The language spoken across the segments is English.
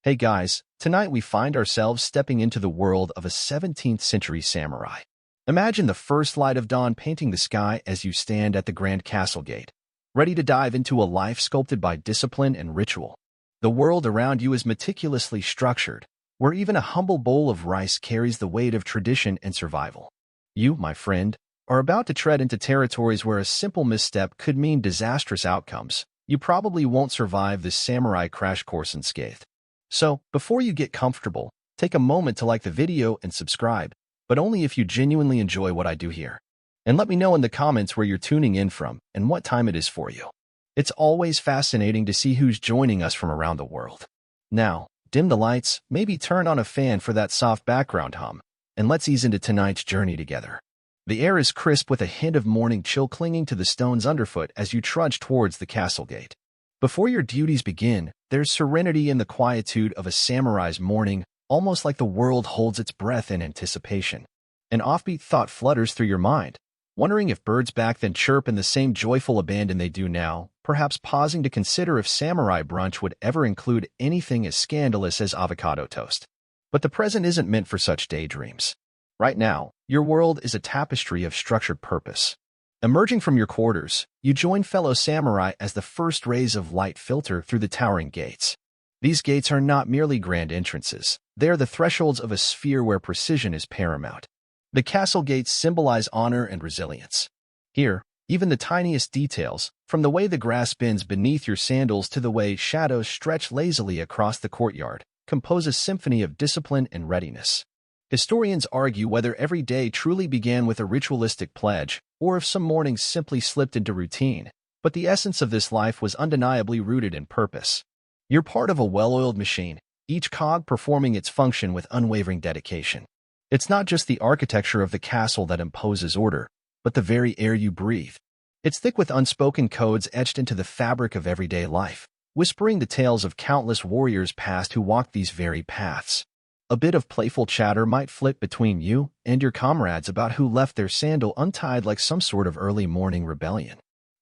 Hey guys, tonight we find ourselves stepping into the world of a 17th century samurai. Imagine the first light of dawn painting the sky as you stand at the Grand Castle Gate, ready to dive into a life sculpted by discipline and ritual. The world around you is meticulously structured, where even a humble bowl of rice carries the weight of tradition and survival. You, my friend, are about to tread into territories where a simple misstep could mean disastrous outcomes. You probably won't survive this samurai crash course unscathed. So, before you get comfortable, take a moment to like the video and subscribe, but only if you genuinely enjoy what I do here. And let me know in the comments where you're tuning in from and what time it is for you. It's always fascinating to see who's joining us from around the world. Now, dim the lights, maybe turn on a fan for that soft background hum, and let's ease into tonight's journey together. The air is crisp with a hint of morning chill clinging to the stones underfoot as you trudge towards the castle gate. Before your duties begin, there's serenity in the quietude of a samurai's morning, almost like the world holds its breath in anticipation. An offbeat thought flutters through your mind, wondering if birds back then chirp in the same joyful abandon they do now, perhaps pausing to consider if samurai brunch would ever include anything as scandalous as avocado toast. But the present isn't meant for such daydreams. Right now, your world is a tapestry of structured purpose. Emerging from your quarters, you join fellow samurai as the first rays of light filter through the towering gates. These gates are not merely grand entrances. They are the thresholds of a sphere where precision is paramount. The castle gates symbolize honor and resilience. Here, even the tiniest details, from the way the grass bends beneath your sandals to the way shadows stretch lazily across the courtyard, compose a symphony of discipline and readiness. Historians argue whether every day truly began with a ritualistic pledge, or if some mornings simply slipped into routine, but the essence of this life was undeniably rooted in purpose. You're part of a well-oiled machine, each cog performing its function with unwavering dedication. It's not just the architecture of the castle that imposes order, but the very air you breathe. It's thick with unspoken codes etched into the fabric of everyday life, whispering the tales of countless warriors past who walked these very paths. A bit of playful chatter might flit between you and your comrades about who left their sandal untied like some sort of early morning rebellion.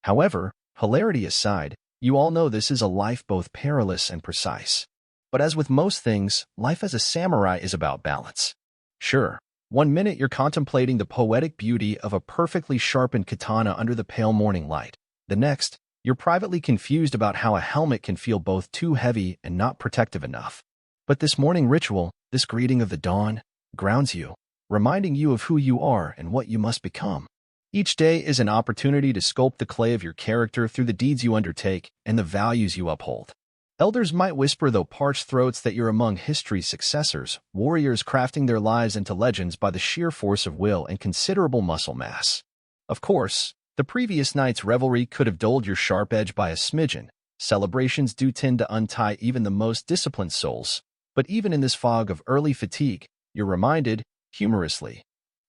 However, hilarity aside, you all know this is a life both perilous and precise. But as with most things, life as a samurai is about balance. Sure, one minute you're contemplating the poetic beauty of a perfectly sharpened katana under the pale morning light. The next, you're privately confused about how a helmet can feel both too heavy and not protective enough. But this morning ritual, this greeting of the dawn, grounds you, reminding you of who you are and what you must become. Each day is an opportunity to sculpt the clay of your character through the deeds you undertake and the values you uphold. Elders might whisper through parched throats that you're among history's successors, warriors crafting their lives into legends by the sheer force of will and considerable muscle mass. Of course, the previous night's revelry could have dulled your sharp edge by a smidgen. Celebrations do tend to untie even the most disciplined souls. But even in this fog of early fatigue, you're reminded, humorously,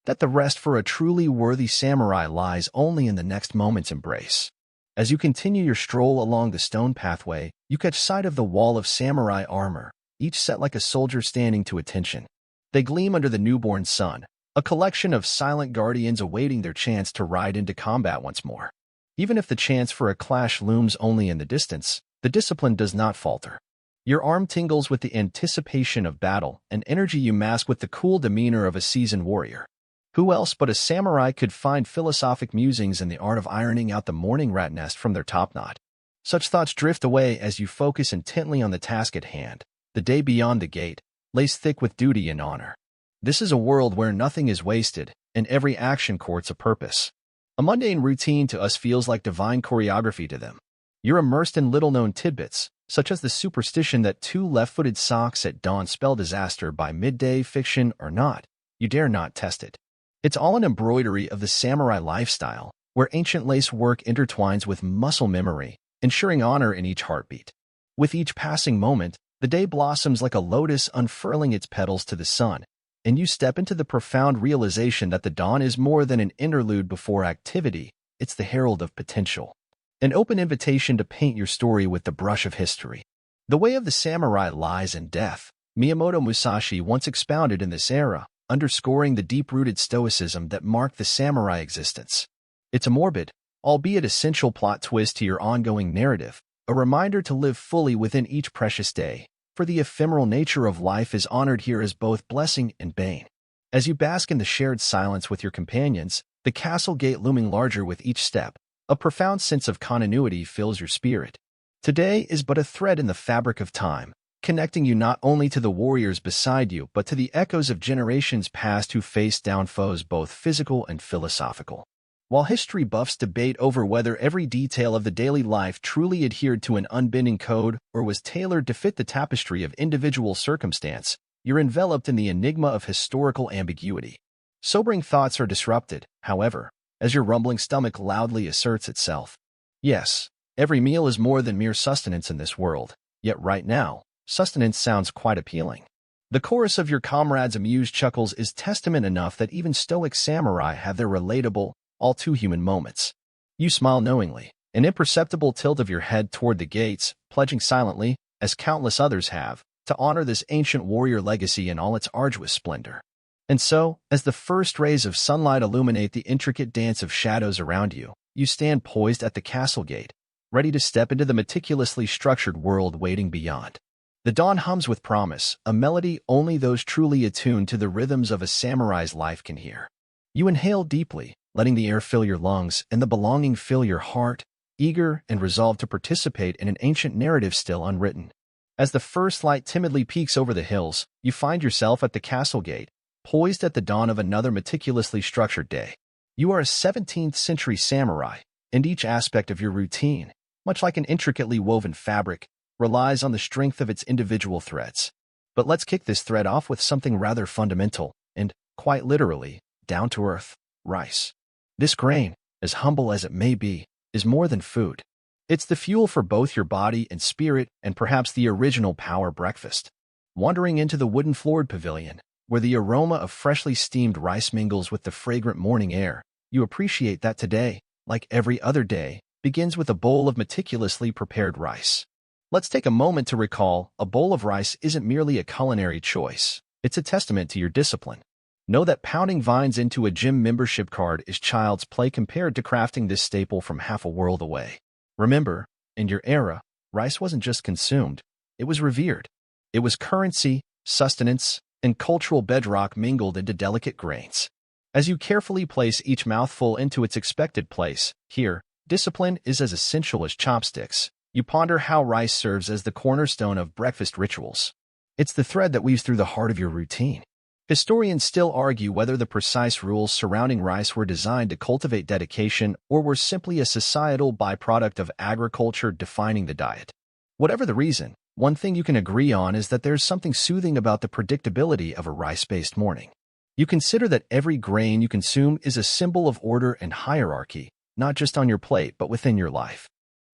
that the rest for a truly worthy samurai lies only in the next moment's embrace. As you continue your stroll along the stone pathway, you catch sight of the wall of samurai armor, each set like a soldier standing to attention. They gleam under the newborn sun, a collection of silent guardians awaiting their chance to ride into combat once more. Even if the chance for a clash looms only in the distance, the discipline does not falter. Your arm tingles with the anticipation of battle, an energy you mask with the cool demeanor of a seasoned warrior. Who else but a samurai could find philosophic musings in the art of ironing out the morning rat nest from their topknot? Such thoughts drift away as you focus intently on the task at hand. The day beyond the gate lays thick with duty and honor. This is a world where nothing is wasted, and every action courts a purpose. A mundane routine to us feels like divine choreography to them. You're immersed in little-known tidbits, such as the superstition that 2 left-footed socks at dawn spell disaster by midday. Fiction or not, you dare not test it. It's all an embroidery of the samurai lifestyle, where ancient lace work intertwines with muscle memory, ensuring honor in each heartbeat. With each passing moment, the day blossoms like a lotus unfurling its petals to the sun, and you step into the profound realization that the dawn is more than an interlude before activity, it's the herald of potential. An open invitation to paint your story with the brush of history. The way of the samurai lies in death. Miyamoto Musashi once expounded in this era, underscoring the deep-rooted stoicism that marked the samurai existence. It's a morbid, albeit essential plot twist to your ongoing narrative, a reminder to live fully within each precious day, for the ephemeral nature of life is honored here as both blessing and bane. As you bask in the shared silence with your companions, the castle gate looming larger with each step, a profound sense of continuity fills your spirit. Today is but a thread in the fabric of time, connecting you not only to the warriors beside you but to the echoes of generations past who faced down foes both physical and philosophical. While history buffs debate over whether every detail of the daily life truly adhered to an unbending code or was tailored to fit the tapestry of individual circumstance, you're enveloped in the enigma of historical ambiguity. Sobering thoughts are disrupted, however, as your rumbling stomach loudly asserts itself. Yes, every meal is more than mere sustenance in this world, yet right now, sustenance sounds quite appealing. The chorus of your comrades' amused chuckles is testament enough that even stoic samurai have their relatable, all-too-human moments. You smile knowingly, an imperceptible tilt of your head toward the gates, pledging silently, as countless others have, to honor this ancient warrior legacy in all its arduous splendor. And so, as the first rays of sunlight illuminate the intricate dance of shadows around you, you stand poised at the castle gate, ready to step into the meticulously structured world waiting beyond. The dawn hums with promise, a melody only those truly attuned to the rhythms of a samurai's life can hear. You inhale deeply, letting the air fill your lungs and the belonging fill your heart, eager and resolved to participate in an ancient narrative still unwritten. As the first light timidly peeks over the hills, you find yourself at the castle gate, poised at the dawn of another meticulously structured day. You are a 17th-century samurai, and each aspect of your routine, much like an intricately woven fabric, relies on the strength of its individual threads. But let's kick this thread off with something rather fundamental and, quite literally, down-to-earth: rice. This grain, as humble as it may be, is more than food. It's the fuel for both your body and spirit, and perhaps the original power breakfast. Wandering into the wooden-floored pavilion, where the aroma of freshly steamed rice mingles with the fragrant morning air, you appreciate that today, like every other day, begins with a bowl of meticulously prepared rice. Let's take a moment to recall, a bowl of rice isn't merely a culinary choice. It's a testament to your discipline. Know that pounding vines into a gym membership card is child's play compared to crafting this staple from half a world away. Remember, in your era, rice wasn't just consumed, it was revered. It was currency, sustenance, and cultural bedrock mingled into delicate grains. As you carefully place each mouthful into its expected place, here, discipline is as essential as chopsticks. You ponder how rice serves as the cornerstone of breakfast rituals. It's the thread that weaves through the heart of your routine. Historians still argue whether the precise rules surrounding rice were designed to cultivate dedication or were simply a societal byproduct of agriculture defining the diet. Whatever the reason, one thing you can agree on is that there's something soothing about the predictability of a rice-based morning. You consider that every grain you consume is a symbol of order and hierarchy, not just on your plate but within your life.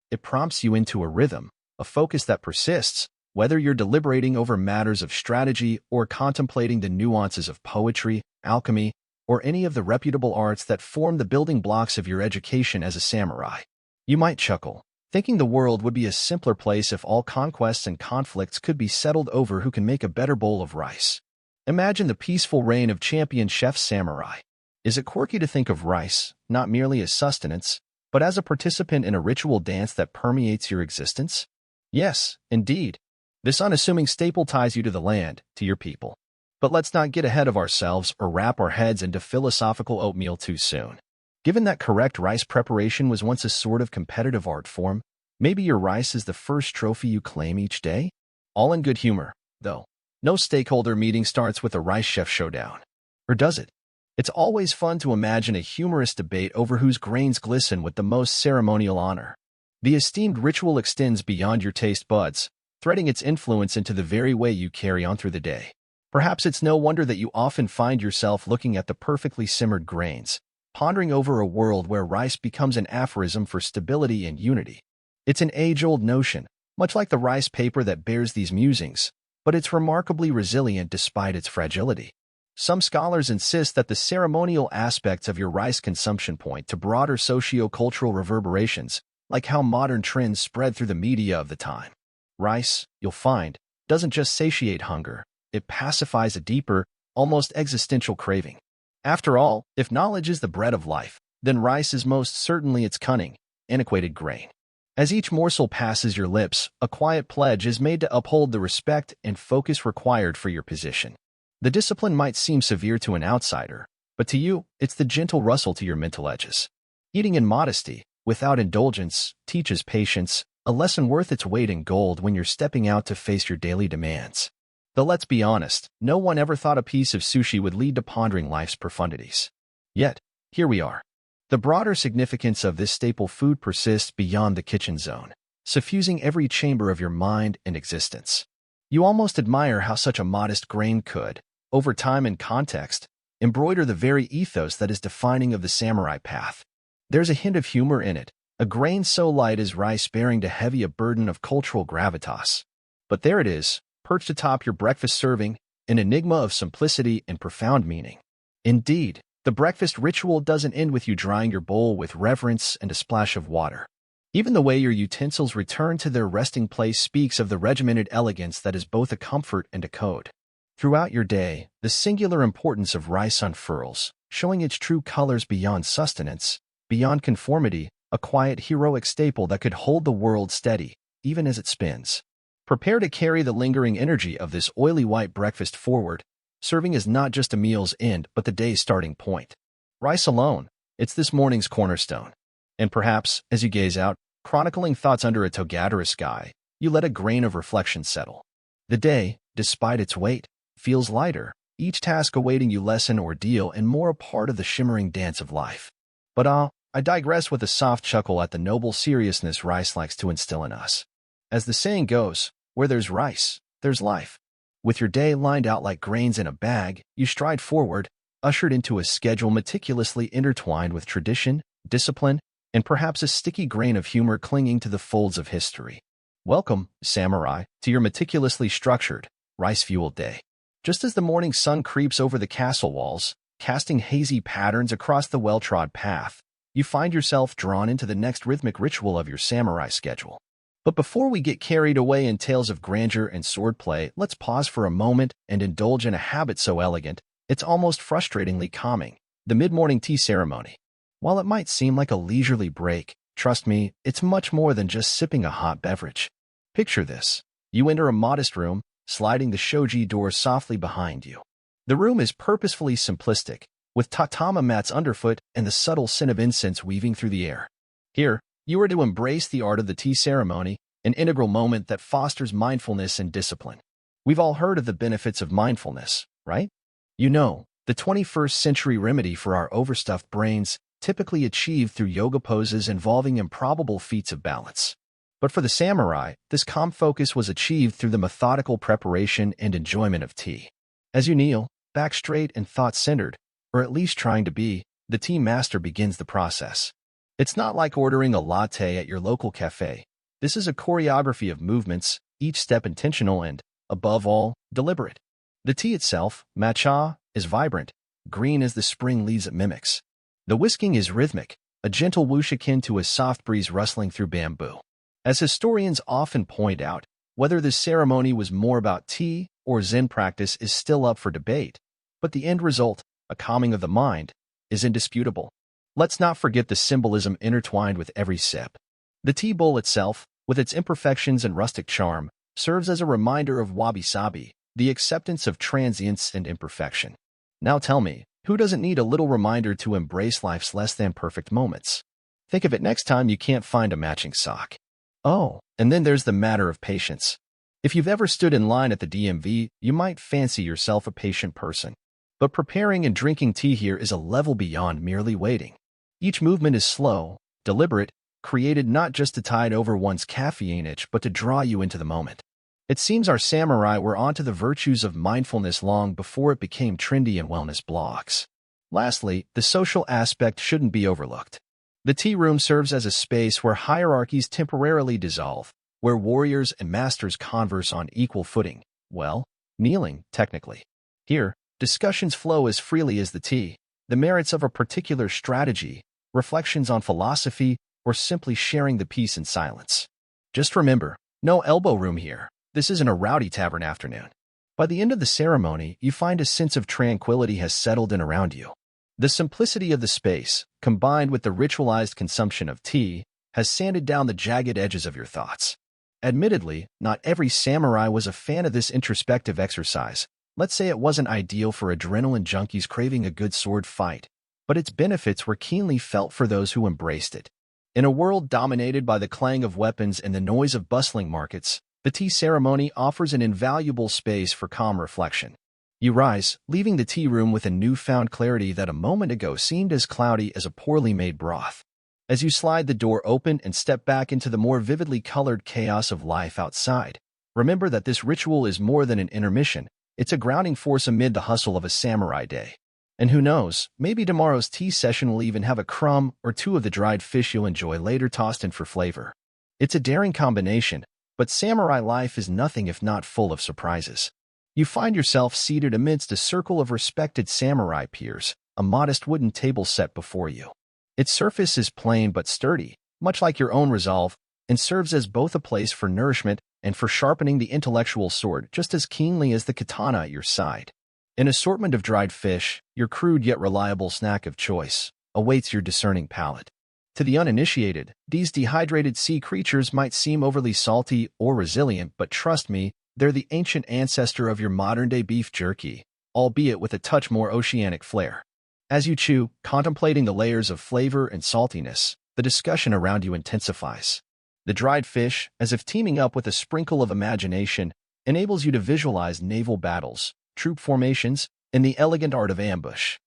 It prompts you into a rhythm, a focus that persists, whether you're deliberating over matters of strategy or contemplating the nuances of poetry, alchemy, or any of the reputable arts that form the building blocks of your education as a samurai. You might chuckle, thinking the world would be a simpler place if all conquests and conflicts could be settled over who can make a better bowl of rice. Imagine the peaceful reign of champion chef samurai. Is it quirky to think of rice, not merely as sustenance, but as a participant in a ritual dance that permeates your existence? Yes, indeed. This unassuming staple ties you to the land, to your people. But let's not get ahead of ourselves or wrap our heads into philosophical oatmeal too soon. Given that correct rice preparation was once a sort of competitive art form, maybe your rice is the first trophy you claim each day? All in good humor, though. No stakeholder meeting starts with a rice chef showdown. Or does it? It's always fun to imagine a humorous debate over whose grains glisten with the most ceremonial honor. The esteemed ritual extends beyond your taste buds, threading its influence into the very way you carry on through the day. Perhaps it's no wonder that you often find yourself looking at the perfectly simmered grains, pondering over a world where rice becomes an aphorism for stability and unity. It's an age-old notion, much like the rice paper that bears these musings, but it's remarkably resilient despite its fragility. Some scholars insist that the ceremonial aspects of your rice consumption point to broader socio-cultural reverberations, like how modern trends spread through the media of the time. Rice, you'll find, doesn't just satiate hunger, it pacifies a deeper, almost existential craving. After all, if knowledge is the bread of life, then rice is most certainly its cunning, antiquated grain. As each morsel passes your lips, a quiet pledge is made to uphold the respect and focus required for your position. The discipline might seem severe to an outsider, but to you, it's the gentle rustle to your mental edges. Eating in modesty, without indulgence, teaches patience, a lesson worth its weight in gold when you're stepping out to face your daily demands. Though let's be honest, no one ever thought a piece of sushi would lead to pondering life's profundities. Yet, here we are. The broader significance of this staple food persists beyond the kitchen zone, suffusing every chamber of your mind and existence. You almost admire how such a modest grain could, over time and context, embroider the very ethos that is defining of the samurai path. There's a hint of humor in it, a grain so light as rice bearing too heavy a burden of cultural gravitas. But there it is, perched atop your breakfast serving, an enigma of simplicity and profound meaning. Indeed, the breakfast ritual doesn't end with you drying your bowl with reverence and a splash of water. Even the way your utensils return to their resting place speaks of the regimented elegance that is both a comfort and a code. Throughout your day, the singular importance of rice unfurls, showing its true colors beyond sustenance, beyond conformity, a quiet heroic staple that could hold the world steady, even as it spins. Prepare to carry the lingering energy of this oily white breakfast forward, serving as not just a meal's end but the day's starting point. Rice alone, it's this morning's cornerstone. And perhaps, as you gaze out, chronicling thoughts under a Togadara sky, you let a grain of reflection settle. The day, despite its weight, feels lighter, each task awaiting you less an ordeal and more a part of the shimmering dance of life. But I digress with a soft chuckle at the noble seriousness rice likes to instill in us. As the saying goes, where there's rice, there's life. With your day lined out like grains in a bag, you stride forward, ushered into a schedule meticulously intertwined with tradition, discipline, and perhaps a sticky grain of humor clinging to the folds of history. Welcome, samurai, to your meticulously structured, rice-fueled day. Just as the morning sun creeps over the castle walls, casting hazy patterns across the well-trod path, you find yourself drawn into the next rhythmic ritual of your samurai schedule. But before we get carried away in tales of grandeur and swordplay, let's pause for a moment and indulge in a habit so elegant, it's almost frustratingly calming, the mid-morning tea ceremony. While it might seem like a leisurely break, trust me, it's much more than just sipping a hot beverage. Picture this. You enter a modest room, sliding the shoji door softly behind you. The room is purposefully simplistic, with tatama mats underfoot and the subtle scent of incense weaving through the air. Here, you are to embrace the art of the tea ceremony, an integral moment that fosters mindfulness and discipline. We've all heard of the benefits of mindfulness, right? You know, the 21st century remedy for our overstuffed brains, typically achieved through yoga poses involving improbable feats of balance. But for the samurai, this calm focus was achieved through the methodical preparation and enjoyment of tea. As you kneel, back straight and thought-centered, or at least trying to be, the tea master begins the process. It's not like ordering a latte at your local cafe. This is a choreography of movements, each step intentional and, above all, deliberate. The tea itself, matcha, is vibrant, green as the spring leaves it mimics. The whisking is rhythmic, a gentle whoosh akin to a soft breeze rustling through bamboo. As historians often point out, whether this ceremony was more about tea or Zen practice is still up for debate, but the end result, a calming of the mind, is indisputable. Let's not forget the symbolism intertwined with every sip. The tea bowl itself, with its imperfections and rustic charm, serves as a reminder of wabi-sabi, the acceptance of transience and imperfection. Now tell me, who doesn't need a little reminder to embrace life's less-than-perfect moments? Think of it next time you can't find a matching sock. Oh, and then there's the matter of patience. If you've ever stood in line at the DMV, you might fancy yourself a patient person. But preparing and drinking tea here is a level beyond merely waiting. Each movement is slow, deliberate, created not just to tide over one's caffeine itch but to draw you into the moment. It seems our samurai were onto the virtues of mindfulness long before it became trendy in wellness blogs. Lastly, the social aspect shouldn't be overlooked. The tea room serves as a space where hierarchies temporarily dissolve, where warriors and masters converse on equal footing, well, kneeling, technically. Here, discussions flow as freely as the tea, the merits of a particular strategy, reflections on philosophy, or simply sharing the peace in silence. Just remember, no elbow room here. This isn't a rowdy tavern afternoon. By the end of the ceremony, you find a sense of tranquility has settled in around you. The simplicity of the space, combined with the ritualized consumption of tea, has sanded down the jagged edges of your thoughts. Admittedly, not every samurai was a fan of this introspective exercise. Let's say it wasn't ideal for adrenaline junkies craving a good sword fight, but its benefits were keenly felt for those who embraced it. In a world dominated by the clang of weapons and the noise of bustling markets, the tea ceremony offers an invaluable space for calm reflection. You rise, leaving the tea room with a newfound clarity that a moment ago seemed as cloudy as a poorly made broth. As you slide the door open and step back into the more vividly colored chaos of life outside, remember that this ritual is more than an intermission. It's a grounding force amid the hustle of a samurai day. And who knows, maybe tomorrow's tea session will even have a crumb or two of the dried fish you'll enjoy later tossed in for flavor. It's a daring combination, but samurai life is nothing if not full of surprises. You find yourself seated amidst a circle of respected samurai peers, a modest wooden table set before you. Its surface is plain but sturdy, much like your own resolve, and serves as both a place for nourishment and for sharpening the intellectual sword just as keenly as the katana at your side. An assortment of dried fish, your crude yet reliable snack of choice, awaits your discerning palate. To the uninitiated, these dehydrated sea creatures might seem overly salty or resilient, but trust me, they're the ancient ancestor of your modern-day beef jerky, albeit with a touch more oceanic flair. As you chew, contemplating the layers of flavor and saltiness, the discussion around you intensifies. The dried fish, as if teaming up with a sprinkle of imagination, enables you to visualize naval battles, troop formations, and the elegant art of ambush.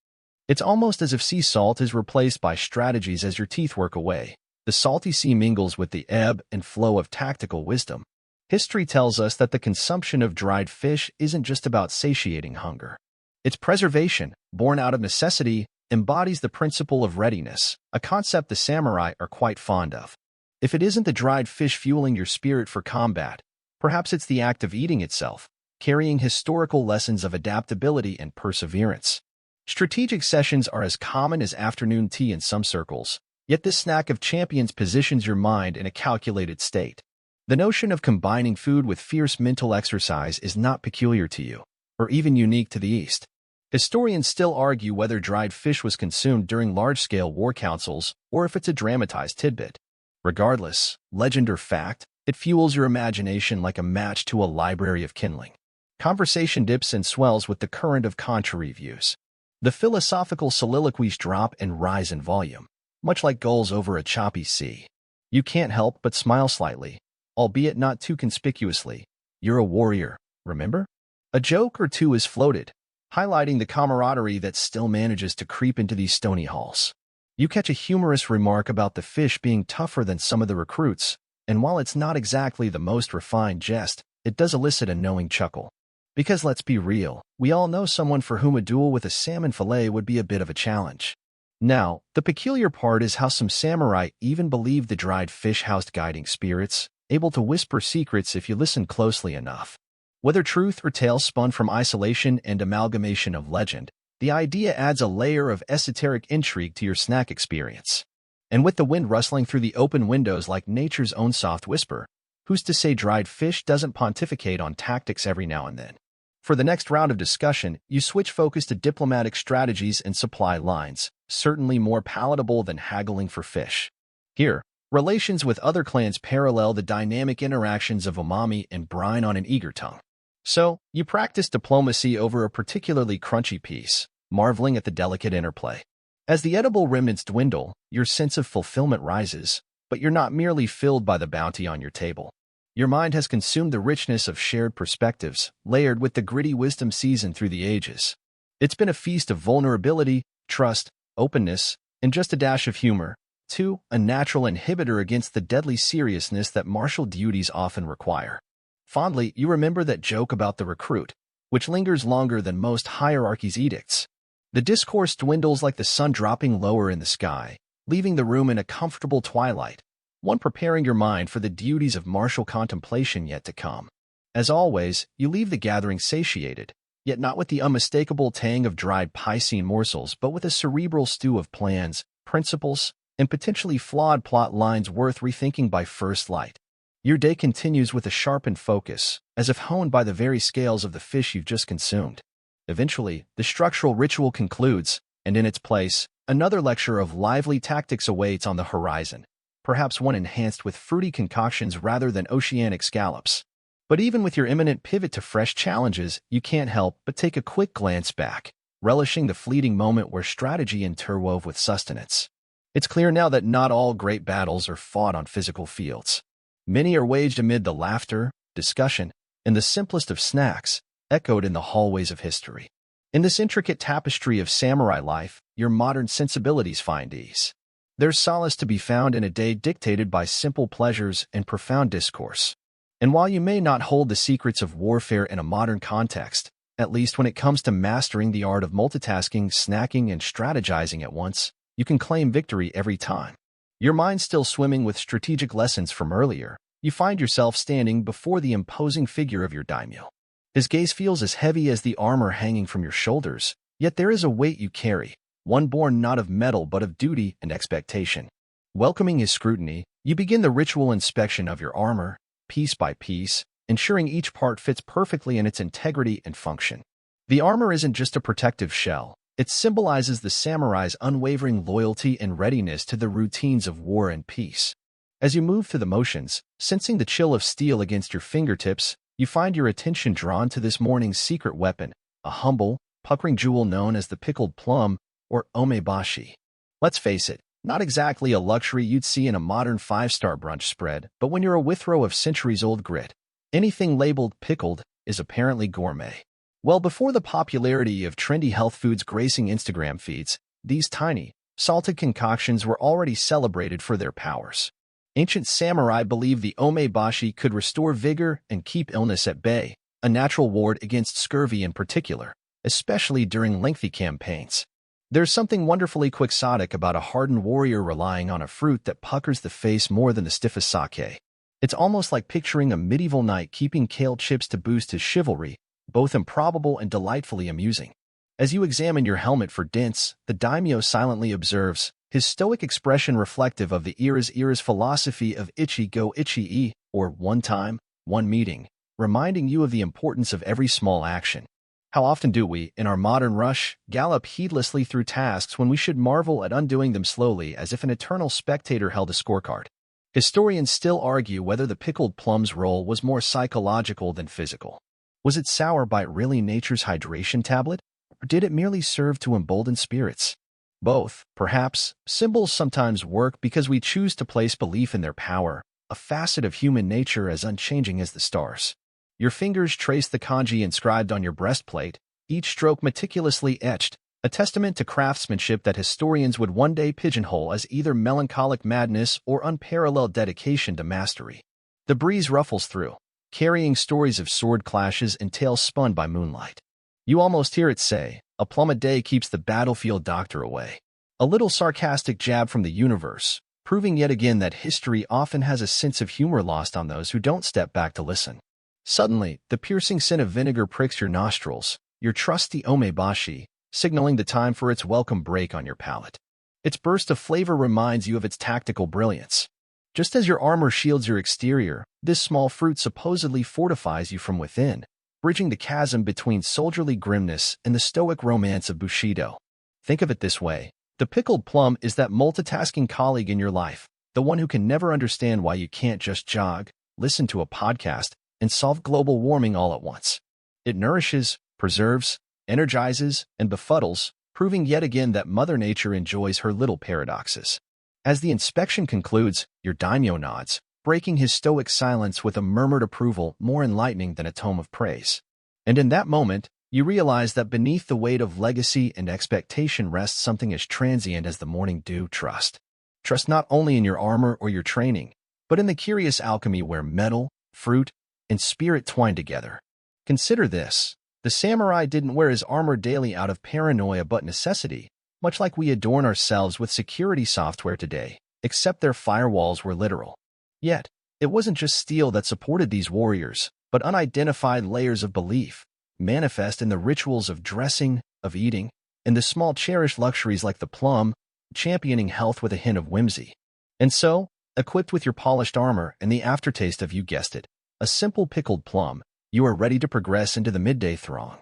It's almost as if sea salt is replaced by strategies as your teeth work away. The salty sea mingles with the ebb and flow of tactical wisdom. History tells us that the consumption of dried fish isn't just about satiating hunger. Its preservation, born out of necessity, embodies the principle of readiness, a concept the samurai are quite fond of. If it isn't the dried fish fueling your spirit for combat, perhaps it's the act of eating itself, carrying historical lessons of adaptability and perseverance. Strategic sessions are as common as afternoon tea in some circles, yet this snack of champions positions your mind in a calculated state. The notion of combining food with fierce mental exercise is not peculiar to you, or even unique to the East. Historians still argue whether dried fish was consumed during large-scale war councils or if it's a dramatized tidbit. Regardless, legend or fact, it fuels your imagination like a match to a library of kindling. Conversation dips and swells with the current of contrary views. The philosophical soliloquies drop and rise in volume, much like gulls over a choppy sea. You can't help but smile slightly, albeit not too conspicuously. You're a warrior, remember? A joke or two is floated, highlighting the camaraderie that still manages to creep into these stony halls. You catch a humorous remark about the fish being tougher than some of the recruits, and while it's not exactly the most refined jest, it does elicit a knowing chuckle. Because let's be real, we all know someone for whom a duel with a salmon fillet would be a bit of a challenge. Now, the peculiar part is how some samurai even believe the dried fish housed guiding spirits, able to whisper secrets if you listen closely enough. Whether truth or tale spun from isolation and amalgamation of legend, the idea adds a layer of esoteric intrigue to your snack experience. And with the wind rustling through the open windows like nature's own soft whisper, who's to say dried fish doesn't pontificate on tactics every now and then? For the next round of discussion, you switch focus to diplomatic strategies and supply lines, certainly more palatable than haggling for fish. Here, relations with other clans parallel the dynamic interactions of umami and brine on an eager tongue. So, you practice diplomacy over a particularly crunchy piece, marveling at the delicate interplay. As the edible remnants dwindle, your sense of fulfillment rises, but you're not merely filled by the bounty on your table. Your mind has consumed the richness of shared perspectives, layered with the gritty wisdom seasoned through the ages. It's been a feast of vulnerability, trust, openness, and just a dash of humor, too, a natural inhibitor against the deadly seriousness that martial duties often require. Fondly, you remember that joke about the recruit, which lingers longer than most hierarchies' edicts. The discourse dwindles like the sun dropping lower in the sky, leaving the room in a comfortable twilight, one preparing your mind for the duties of martial contemplation yet to come. As always, you leave the gathering satiated, yet not with the unmistakable tang of dried piscine morsels, but with a cerebral stew of plans, principles, and potentially flawed plot lines worth rethinking by first light. Your day continues with a sharpened focus, as if honed by the very scales of the fish you've just consumed. Eventually, the structural ritual concludes, and in its place, another lecture of lively tactics awaits on the horizon. perhaps one enhanced with fruity concoctions rather than oceanic scallops. But even with your imminent pivot to fresh challenges, you can't help but take a quick glance back, relishing the fleeting moment where strategy interwove with sustenance. It's clear now that not all great battles are fought on physical fields. Many are waged amid the laughter, discussion, and the simplest of snacks, echoed in the hallways of history. In this intricate tapestry of samurai life, your modern sensibilities find ease. There's solace to be found in a day dictated by simple pleasures and profound discourse. And while you may not hold the secrets of warfare in a modern context, at least when it comes to mastering the art of multitasking, snacking, and strategizing at once, you can claim victory every time. Your mind still swimming with strategic lessons from earlier, you find yourself standing before the imposing figure of your daimyo. His gaze feels as heavy as the armor hanging from your shoulders, yet there is a weight you carry, one born not of metal but of duty and expectation. Welcoming his scrutiny, you begin the ritual inspection of your armor, piece by piece, ensuring each part fits perfectly in its integrity and function. The armor isn't just a protective shell, it symbolizes the samurai's unwavering loyalty and readiness to the routines of war and peace. As you move through the motions, sensing the chill of steel against your fingertips, you find your attention drawn to this morning's secret weapon, a humble, puckering jewel known as the pickled plum, or omebashi. Let's face it, not exactly a luxury you'd see in a modern five-star brunch spread, but when you're a withrow of centuries-old grit, anything labeled pickled is apparently gourmet. Well, before the popularity of trendy health foods gracing Instagram feeds, these tiny, salted concoctions were already celebrated for their powers. Ancient samurai believed the omebashi could restore vigor and keep illness at bay, a natural ward against scurvy in particular, especially during lengthy campaigns. There's something wonderfully quixotic about a hardened warrior relying on a fruit that puckers the face more than the stiffest sake. It's almost like picturing a medieval knight keeping kale chips to boost his chivalry, both improbable and delightfully amusing. As you examine your helmet for dents, the daimyo silently observes, his stoic expression reflective of the era's philosophy of ichi-go ichi-e, or one time, one meeting, reminding you of the importance of every small action. How often do we, in our modern rush, gallop heedlessly through tasks when we should marvel at undoing them slowly as if an eternal spectator held a scorecard? Historians still argue whether the pickled plum's role was more psychological than physical. Was its sour bite really nature's hydration tablet, or did it merely serve to embolden spirits? Both, perhaps. Symbols sometimes work because we choose to place belief in their power, a facet of human nature as unchanging as the stars. Your fingers trace the kanji inscribed on your breastplate, each stroke meticulously etched, a testament to craftsmanship that historians would one day pigeonhole as either melancholic madness or unparalleled dedication to mastery. The breeze ruffles through, carrying stories of sword clashes and tales spun by moonlight. You almost hear it say, "A plum a day keeps the battlefield doctor away." A little sarcastic jab from the universe, proving yet again that history often has a sense of humor lost on those who don't step back to listen. Suddenly, the piercing scent of vinegar pricks your nostrils, your trusty omebashi, signaling the time for its welcome break on your palate. Its burst of flavor reminds you of its tactical brilliance. Just as your armor shields your exterior, this small fruit supposedly fortifies you from within, bridging the chasm between soldierly grimness and the stoic romance of Bushido. Think of it this way. The pickled plum is that multitasking colleague in your life, the one who can never understand why you can't just jog, listen to a podcast, and solve global warming all at once. It nourishes, preserves, energizes, and befuddles, proving yet again that Mother Nature enjoys her little paradoxes. As the inspection concludes, your daimyo nods, breaking his stoic silence with a murmured approval more enlightening than a tome of praise. And in that moment, you realize that beneath the weight of legacy and expectation rests something as transient as the morning dew: trust. Trust not only in your armor or your training, but in the curious alchemy where metal, fruit, and spirit twine together. Consider this. The samurai didn't wear his armor daily out of paranoia but necessity, much like we adorn ourselves with security software today, except their firewalls were literal. Yet, it wasn't just steel that supported these warriors, but unidentified layers of belief, manifest in the rituals of dressing, of eating, and the small cherished luxuries like the plum, championing health with a hint of whimsy. And so, equipped with your polished armor and the aftertaste of, you guessed it, a simple pickled plum, you are ready to progress into the midday throng.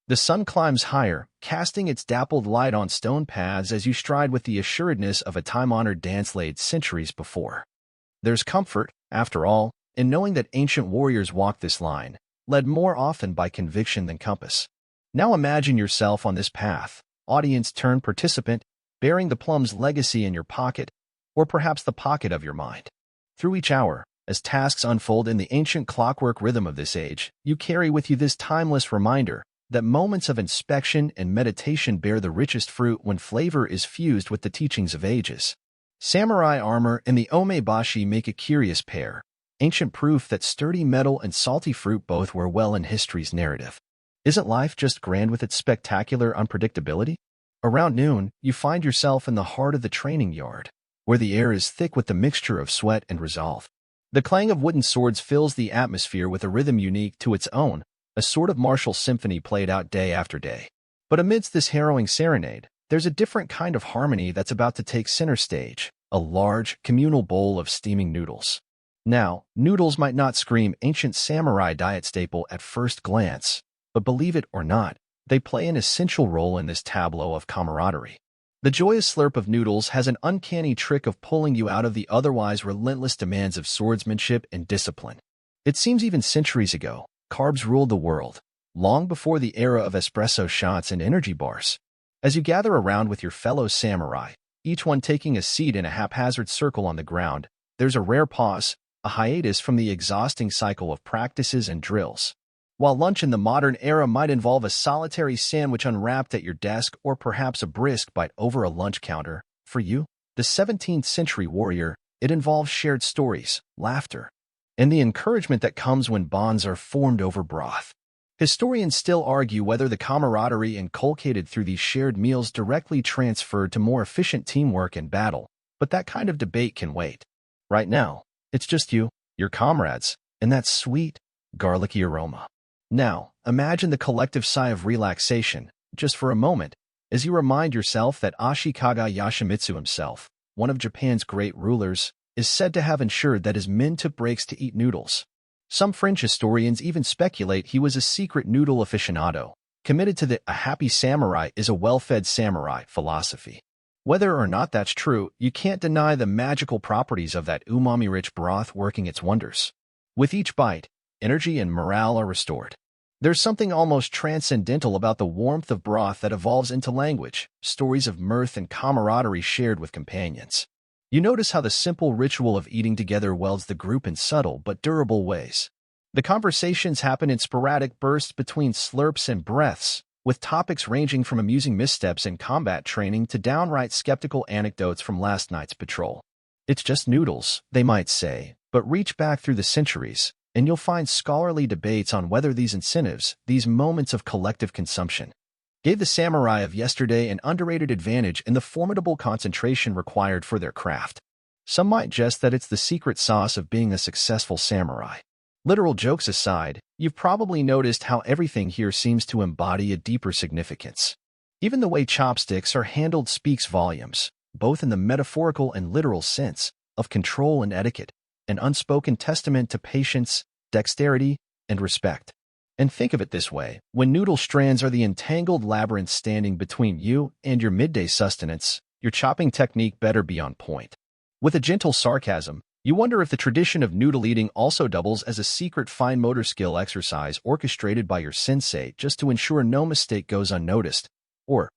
The sun climbs higher, casting its dappled light on stone paths as you stride with the assuredness of a time-honored dance laid centuries before. There's comfort, after all, in knowing that ancient warriors walked this line, led more often by conviction than compass. Now imagine yourself on this path, audience turned participant, bearing the plum's legacy in your pocket, or perhaps the pocket of your mind. Through each hour, as tasks unfold in the ancient clockwork rhythm of this age, you carry with you this timeless reminder that moments of inspection and meditation bear the richest fruit when flavor is fused with the teachings of ages. Samurai armor and the omebashi make a curious pair, ancient proof that sturdy metal and salty fruit both wear well in history's narrative. Isn't life just grand with its spectacular unpredictability? Around noon, you find yourself in the heart of the training yard, where the air is thick with the mixture of sweat and resolve. The clang of wooden swords fills the atmosphere with a rhythm unique to its own, a sort of martial symphony played out day after day. But amidst this harrowing serenade, there's a different kind of harmony that's about to take center stage, a large, communal bowl of steaming noodles. Now, noodles might not scream ancient samurai diet staple at first glance, but believe it or not, they play an essential role in this tableau of camaraderie. The joyous slurp of noodles has an uncanny trick of pulling you out of the otherwise relentless demands of swordsmanship and discipline. It seems even centuries ago, carbs ruled the world, long before the era of espresso shots and energy bars. As you gather around with your fellow samurai, each one taking a seat in a haphazard circle on the ground, there's a rare pause, a hiatus from the exhausting cycle of practices and drills. While lunch in the modern era might involve a solitary sandwich unwrapped at your desk or perhaps a brisk bite over a lunch counter, for you, the 17th century warrior, it involves shared stories, laughter, and the encouragement that comes when bonds are formed over broth. Historians still argue whether the camaraderie inculcated through these shared meals directly transferred to more efficient teamwork in battle, but that kind of debate can wait. Right now, it's just you, your comrades, and that sweet, garlicky aroma. Now, imagine the collective sigh of relaxation, just for a moment, as you remind yourself that Ashikaga Yoshimitsu himself, one of Japan's great rulers, is said to have ensured that his men took breaks to eat noodles. Some French historians even speculate he was a secret noodle aficionado, committed to the "a happy samurai is a well-fed samurai" philosophy. Whether or not that's true, you can't deny the magical properties of that umami-rich broth working its wonders. With each bite, energy and morale are restored. There's something almost transcendental about the warmth of broth that evolves into language, stories of mirth and camaraderie shared with companions. You notice how the simple ritual of eating together welds the group in subtle but durable ways. The conversations happen in sporadic bursts between slurps and breaths, with topics ranging from amusing missteps in combat training to downright skeptical anecdotes from last night's patrol. It's just noodles, they might say, but reach back through the centuries, and you'll find scholarly debates on whether these incentives, these moments of collective consumption, gave the samurai of yesterday an underrated advantage in the formidable concentration required for their craft. Some might jest that it's the secret sauce of being a successful samurai. Literal jokes aside, you've probably noticed how everything here seems to embody a deeper significance. Even the way chopsticks are handled speaks volumes, both in the metaphorical and literal sense, of control and etiquette, an unspoken testament to patience, dexterity, and respect. And think of it this way, when noodle strands are the entangled labyrinth standing between you and your midday sustenance, your chopping technique better be on point. With a gentle sarcasm, you wonder if the tradition of noodle eating also doubles as a secret fine motor skill exercise orchestrated by your sensei just to ensure no mistake goes unnoticed, or,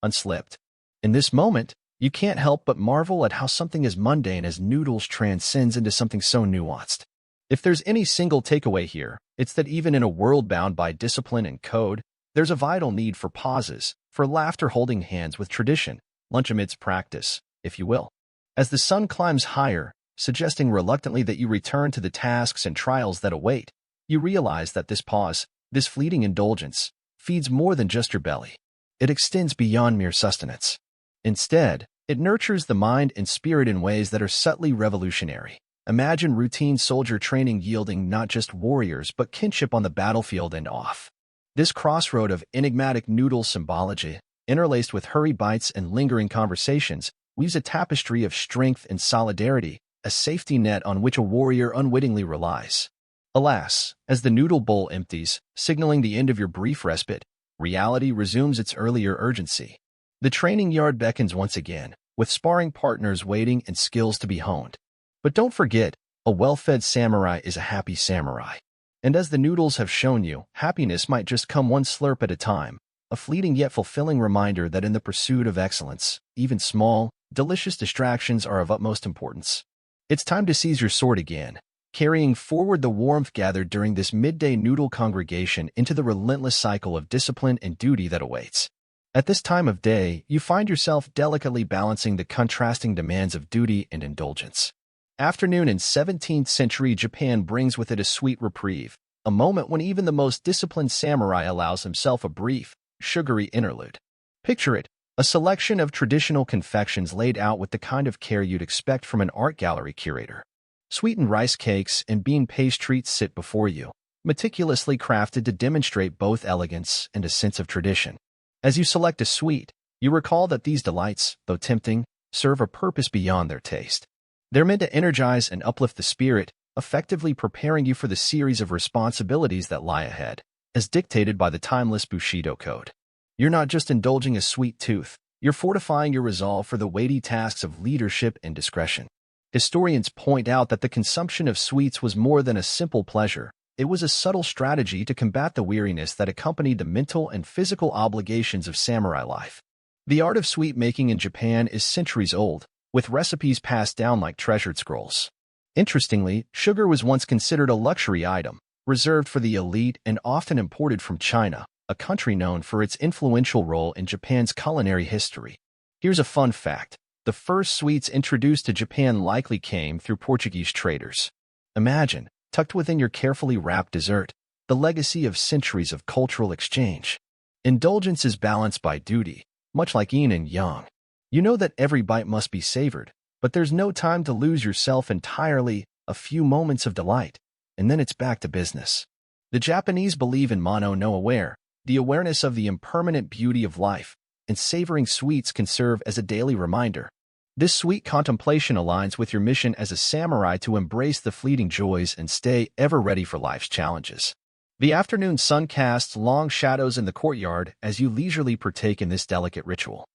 unslipped. In this moment, you can't help but marvel at how something as mundane as noodles transcends into something so nuanced. If there's any single takeaway here, it's that even in a world bound by discipline and code, there's a vital need for pauses, for laughter holding hands with tradition, lunch amidst practice, if you will. As the sun climbs higher, suggesting reluctantly that you return to the tasks and trials that await, you realize that this pause, this fleeting indulgence, feeds more than just your belly. It extends beyond mere sustenance. Instead, it nurtures the mind and spirit in ways that are subtly revolutionary. Imagine routine soldier training yielding not just warriors but kinship on the battlefield and off. This crossroad of enigmatic noodle symbology, interlaced with hurry bites and lingering conversations, weaves a tapestry of strength and solidarity, a safety net on which a warrior unwittingly relies. Alas, as the noodle bowl empties, signaling the end of your brief respite, reality resumes its earlier urgency. The training yard beckons once again, with sparring partners waiting and skills to be honed. But don't forget, a well-fed samurai is a happy samurai. And as the noodles have shown you, happiness might just come one slurp at a time, a fleeting yet fulfilling reminder that in the pursuit of excellence, even small, delicious distractions are of utmost importance. It's time to seize your sword again, carrying forward the warmth gathered during this midday noodle congregation into the relentless cycle of discipline and duty that awaits. At this time of day, you find yourself delicately balancing the contrasting demands of duty and indulgence. Afternoon in 17th century Japan brings with it a sweet reprieve, a moment when even the most disciplined samurai allows himself a brief, sugary interlude. Picture it, a selection of traditional confections laid out with the kind of care you'd expect from an art gallery curator. Sweetened rice cakes and bean paste treats sit before you, meticulously crafted to demonstrate both elegance and a sense of tradition. As you select a sweet, you recall that these delights, though tempting, serve a purpose beyond their taste. They're meant to energize and uplift the spirit, effectively preparing you for the series of responsibilities that lie ahead, as dictated by the timeless Bushido Code. You're not just indulging a sweet tooth, you're fortifying your resolve for the weighty tasks of leadership and discretion. Historians point out that the consumption of sweets was more than a simple pleasure. It was a subtle strategy to combat the weariness that accompanied the mental and physical obligations of samurai life. The art of sweet making in Japan is centuries old, with recipes passed down like treasured scrolls. Interestingly, sugar was once considered a luxury item, reserved for the elite and often imported from China, a country known for its influential role in Japan's culinary history. Here's a fun fact. The first sweets introduced to Japan likely came through Portuguese traders. Imagine, tucked within your carefully wrapped dessert, the legacy of centuries of cultural exchange. Indulgence is balanced by duty, much like yin and yang. You know that every bite must be savored, but there's no time to lose yourself entirely, a few moments of delight, and then it's back to business. The Japanese believe in mono no aware, the awareness of the impermanent beauty of life, and savoring sweets can serve as a daily reminder. This sweet contemplation aligns with your mission as a samurai to embrace the fleeting joys and stay ever ready for life's challenges. The afternoon sun casts long shadows in the courtyard as you leisurely partake in this delicate ritual.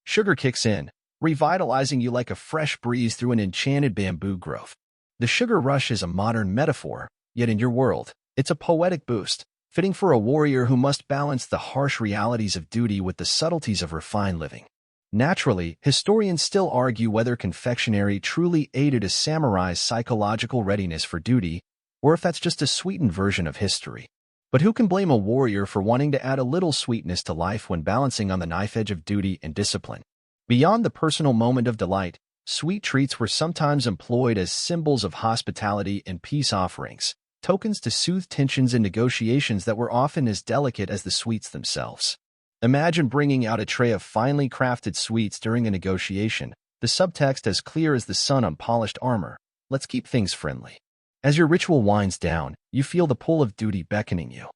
Sugar kicks in, revitalizing you like a fresh breeze through an enchanted bamboo grove. The sugar rush is a modern metaphor, yet in your world, it's a poetic boost, fitting for a warrior who must balance the harsh realities of duty with the subtleties of refined living. Naturally, historians still argue whether confectionery truly aided a samurai's psychological readiness for duty, or if that's just a sweetened version of history. But who can blame a warrior for wanting to add a little sweetness to life when balancing on the knife edge of duty and discipline? Beyond the personal moment of delight, sweet treats were sometimes employed as symbols of hospitality and peace offerings, tokens to soothe tensions in negotiations that were often as delicate as the sweets themselves. Imagine bringing out a tray of finely crafted sweets during a negotiation, the subtext as clear as the sun on polished armor. Let's keep things friendly. As your ritual winds down, you feel the pull of duty beckoning you.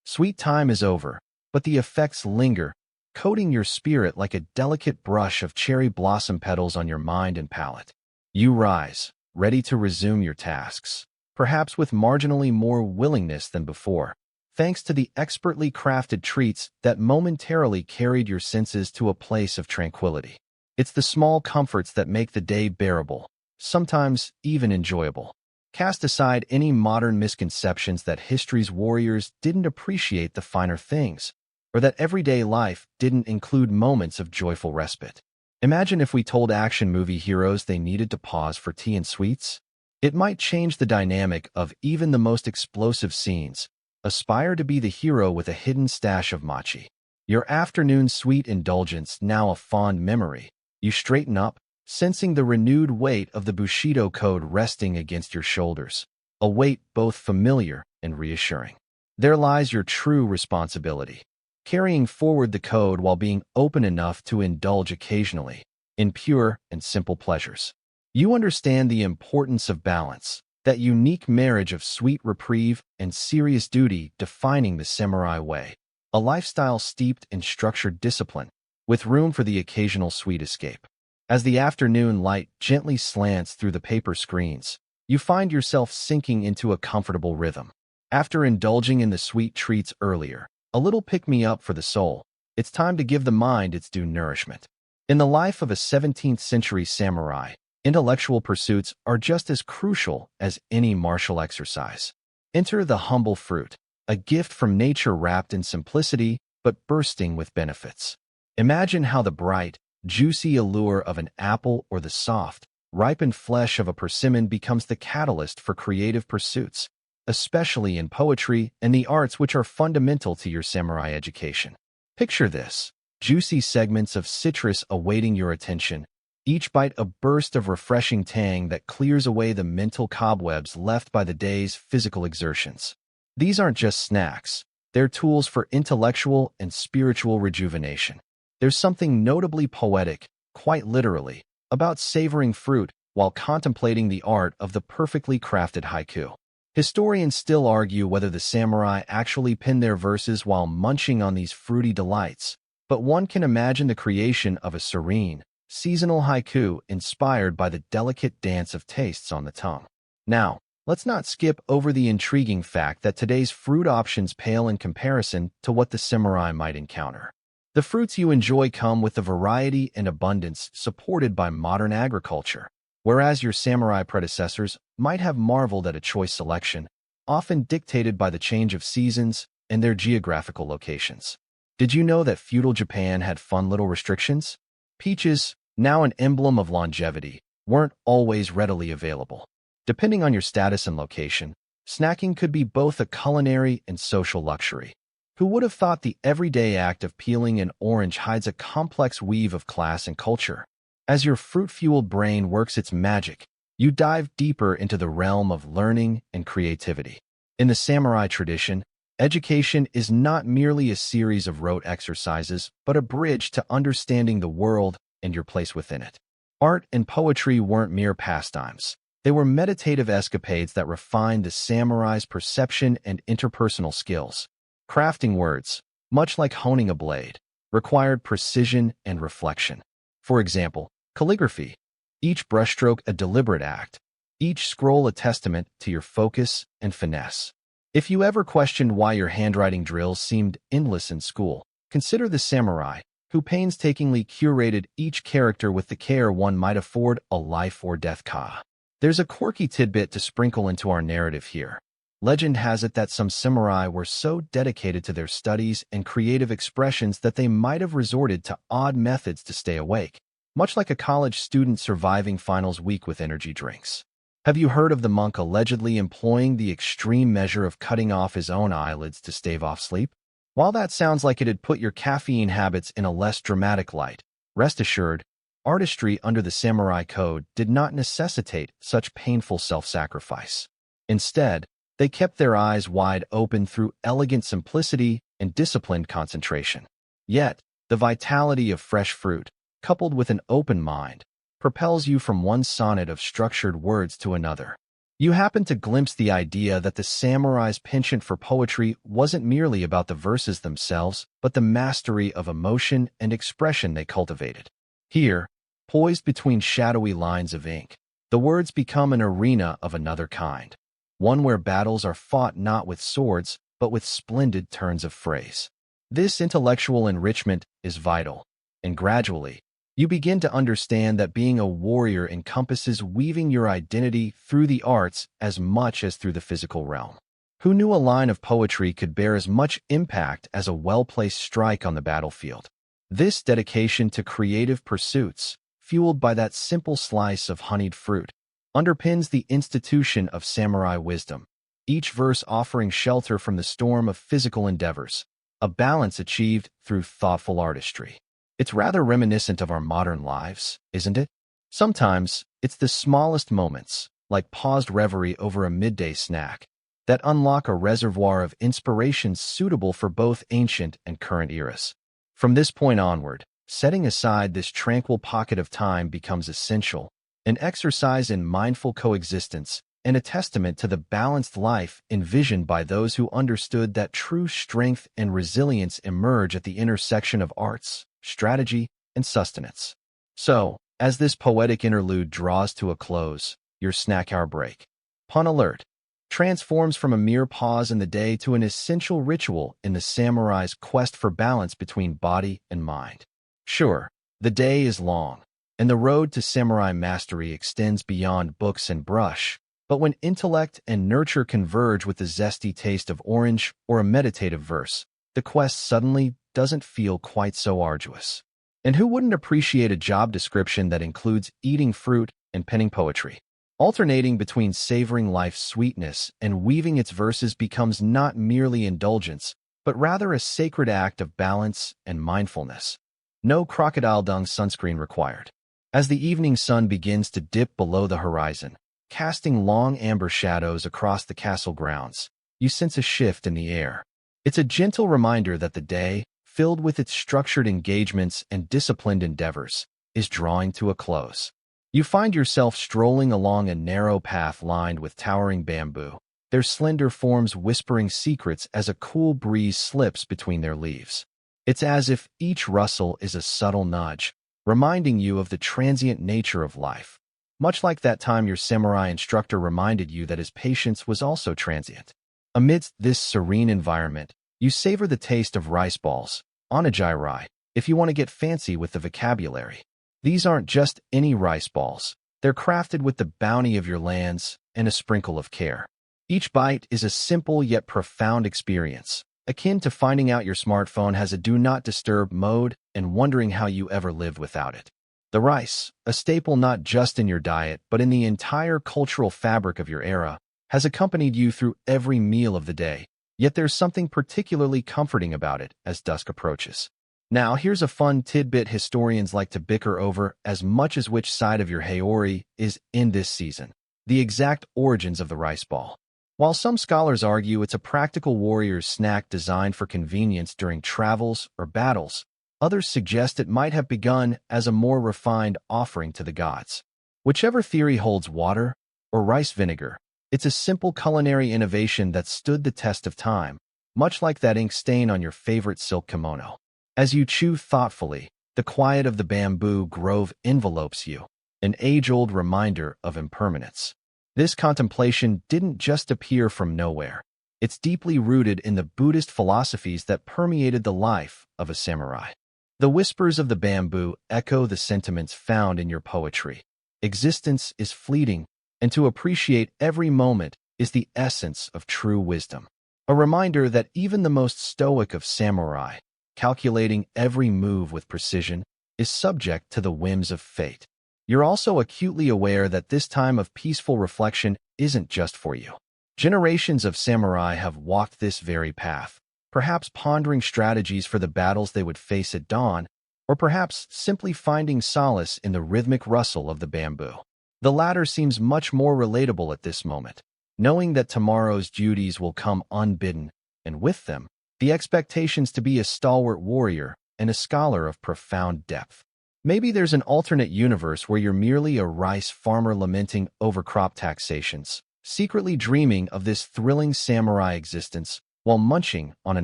Sweet time is over, but the effects linger, coating your spirit like a delicate brush of cherry blossom petals on your mind and palate. You rise, ready to resume your tasks, perhaps with marginally more willingness than before, thanks to the expertly crafted treats that momentarily carried your senses to a place of tranquility. It's the small comforts that make the day bearable, sometimes even enjoyable. Cast aside any modern misconceptions that history's warriors didn't appreciate the finer things, or that everyday life didn't include moments of joyful respite. Imagine if we told action movie heroes they needed to pause for tea and sweets. It might change the dynamic of even the most explosive scenes. Aspire to be the hero with a hidden stash of mochi. Your afternoon sweet indulgence now a fond memory. You straighten up, sensing the renewed weight of the Bushido Code resting against your shoulders, a weight both familiar and reassuring. There lies your true responsibility, carrying forward the code while being open enough to indulge occasionally, in pure and simple pleasures. You understand the importance of balance, that unique marriage of sweet reprieve and serious duty defining the samurai way, a lifestyle steeped in structured discipline, with room for the occasional sweet escape. As the afternoon light gently slants through the paper screens, you find yourself sinking into a comfortable rhythm. After indulging in the sweet treats earlier, a little pick-me-up for the soul, it's time to give the mind its due nourishment. In the life of a 17th century samurai, Intellectual pursuits are just as crucial as any martial exercise. Enter the humble fruit, a gift from nature wrapped in simplicity but bursting with benefits. Imagine how the bright, juicy allure of an apple or the soft, ripened flesh of a persimmon becomes the catalyst for creative pursuits, especially in poetry and the arts which are fundamental to your samurai education. Picture this: juicy segments of citrus awaiting your attention, each bite a burst of refreshing tang that clears away the mental cobwebs left by the day's physical exertions. These aren't just snacks, they're tools for intellectual and spiritual rejuvenation. There's something notably poetic, quite literally, about savoring fruit while contemplating the art of the perfectly crafted haiku. Historians still argue whether the samurai actually penned their verses while munching on these fruity delights, but one can imagine the creation of a serene, seasonal haiku inspired by the delicate dance of tastes on the tongue. Now, let's not skip over the intriguing fact that today's fruit options pale in comparison to what the samurai might encounter. The fruits you enjoy come with the variety and abundance supported by modern agriculture, whereas your samurai predecessors might have marveled at a choice selection, often dictated by the change of seasons and their geographical locations. Did you know that feudal Japan had fun little restrictions? Peaches, now an emblem of longevity, weren't always readily available. Depending on your status and location, snacking could be both a culinary and social luxury. Who would have thought the everyday act of peeling an orange hides a complex weave of class and culture? As your fruit-fueled brain works its magic, you dive deeper into the realm of learning and creativity. In the samurai tradition, education is not merely a series of rote exercises, but a bridge to understanding the world and your place within it. Art and poetry weren't mere pastimes. They were meditative escapades that refined the samurai's perception and interpersonal skills. Crafting words, much like honing a blade, required precision and reflection. For example, calligraphy, each brushstroke a deliberate act, each scroll a testament to your focus and finesse. If you ever questioned why your handwriting drills seemed endless in school, consider the samurai, who painstakingly curated each character with the care one might afford a life or death ka. There's a quirky tidbit to sprinkle into our narrative here. Legend has it that some samurai were so dedicated to their studies and creative expressions that they might have resorted to odd methods to stay awake, much like a college student surviving finals week with energy drinks. Have you heard of the monk allegedly employing the extreme measure of cutting off his own eyelids to stave off sleep? While that sounds like it'd put your caffeine habits in a less dramatic light, rest assured, artistry under the samurai code did not necessitate such painful self-sacrifice. Instead, they kept their eyes wide open through elegant simplicity and disciplined concentration. Yet, the vitality of fresh fruit, coupled with an open mind, propels you from one sonnet of structured words to another. You happen to glimpse the idea that the samurai's penchant for poetry wasn't merely about the verses themselves, but the mastery of emotion and expression they cultivated. Here, poised between shadowy lines of ink, the words become an arena of another kind, one where battles are fought not with swords, but with splendid turns of phrase. This intellectual enrichment is vital, and gradually, you begin to understand that being a warrior encompasses weaving your identity through the arts as much as through the physical realm. Who knew a line of poetry could bear as much impact as a well-placed strike on the battlefield? This dedication to creative pursuits, fueled by that simple slice of honeyed fruit, underpins the institution of samurai wisdom, each verse offering shelter from the storm of physical endeavors, a balance achieved through thoughtful artistry. It's rather reminiscent of our modern lives, isn't it? Sometimes, it's the smallest moments, like paused reverie over a midday snack, that unlock a reservoir of inspiration suitable for both ancient and current eras. From this point onward, setting aside this tranquil pocket of time becomes essential, an exercise in mindful coexistence, and a testament to the balanced life envisioned by those who understood that true strength and resilience emerge at the intersection of arts, strategy, and sustenance. So, as this poetic interlude draws to a close, your snack hour break, pun alert, transforms from a mere pause in the day to an essential ritual in the samurai's quest for balance between body and mind. Sure, the day is long, and the road to samurai mastery extends beyond books and brush. But when intellect and nurture converge with the zesty taste of orange or a meditative verse, the quest suddenly doesn't feel quite so arduous. And who wouldn't appreciate a job description that includes eating fruit and penning poetry? Alternating between savoring life's sweetness and weaving its verses becomes not merely indulgence, but rather a sacred act of balance and mindfulness. No crocodile dung sunscreen required. As the evening sun begins to dip below the horizon, casting long amber shadows across the castle grounds, you sense a shift in the air. It's a gentle reminder that the day, filled with its structured engagements and disciplined endeavors, is drawing to a close. You find yourself strolling along a narrow path lined with towering bamboo, their slender forms whispering secrets as a cool breeze slips between their leaves. It's as if each rustle is a subtle nudge, reminding you of the transient nature of life, much like that time your samurai instructor reminded you that his patience was also transient. Amidst this serene environment, you savor the taste of rice balls, onigiri, if you want to get fancy with the vocabulary. These aren't just any rice balls. They're crafted with the bounty of your lands and a sprinkle of care. Each bite is a simple yet profound experience, akin to finding out your smartphone has a do not disturb mode and wondering how you ever lived without it. The rice, a staple not just in your diet but in the entire cultural fabric of your era, has accompanied you through every meal of the day, yet there's something particularly comforting about it as dusk approaches. Now, here's a fun tidbit historians like to bicker over as much as which side of your haori is in this season: the exact origins of the rice ball. While some scholars argue it's a practical warrior's snack designed for convenience during travels or battles, others suggest it might have begun as a more refined offering to the gods. Whichever theory holds water or rice vinegar, it's a simple culinary innovation that stood the test of time, much like that ink stain on your favorite silk kimono. As you chew thoughtfully, the quiet of the bamboo grove envelopes you, an age-old reminder of impermanence. This contemplation didn't just appear from nowhere. It's deeply rooted in the Buddhist philosophies that permeated the life of a samurai. The whispers of the bamboo echo the sentiments found in your poetry. Existence is fleeting, and to appreciate every moment is the essence of true wisdom. A reminder that even the most stoic of samurai, calculating every move with precision, is subject to the whims of fate. You're also acutely aware that this time of peaceful reflection isn't just for you. Generations of samurai have walked this very path, perhaps pondering strategies for the battles they would face at dawn, or perhaps simply finding solace in the rhythmic rustle of the bamboo. The latter seems much more relatable at this moment, knowing that tomorrow's duties will come unbidden, and with them, the expectations to be a stalwart warrior and a scholar of profound depth. Maybe there's an alternate universe where you're merely a rice farmer lamenting over crop taxations, secretly dreaming of this thrilling samurai existence while munching on an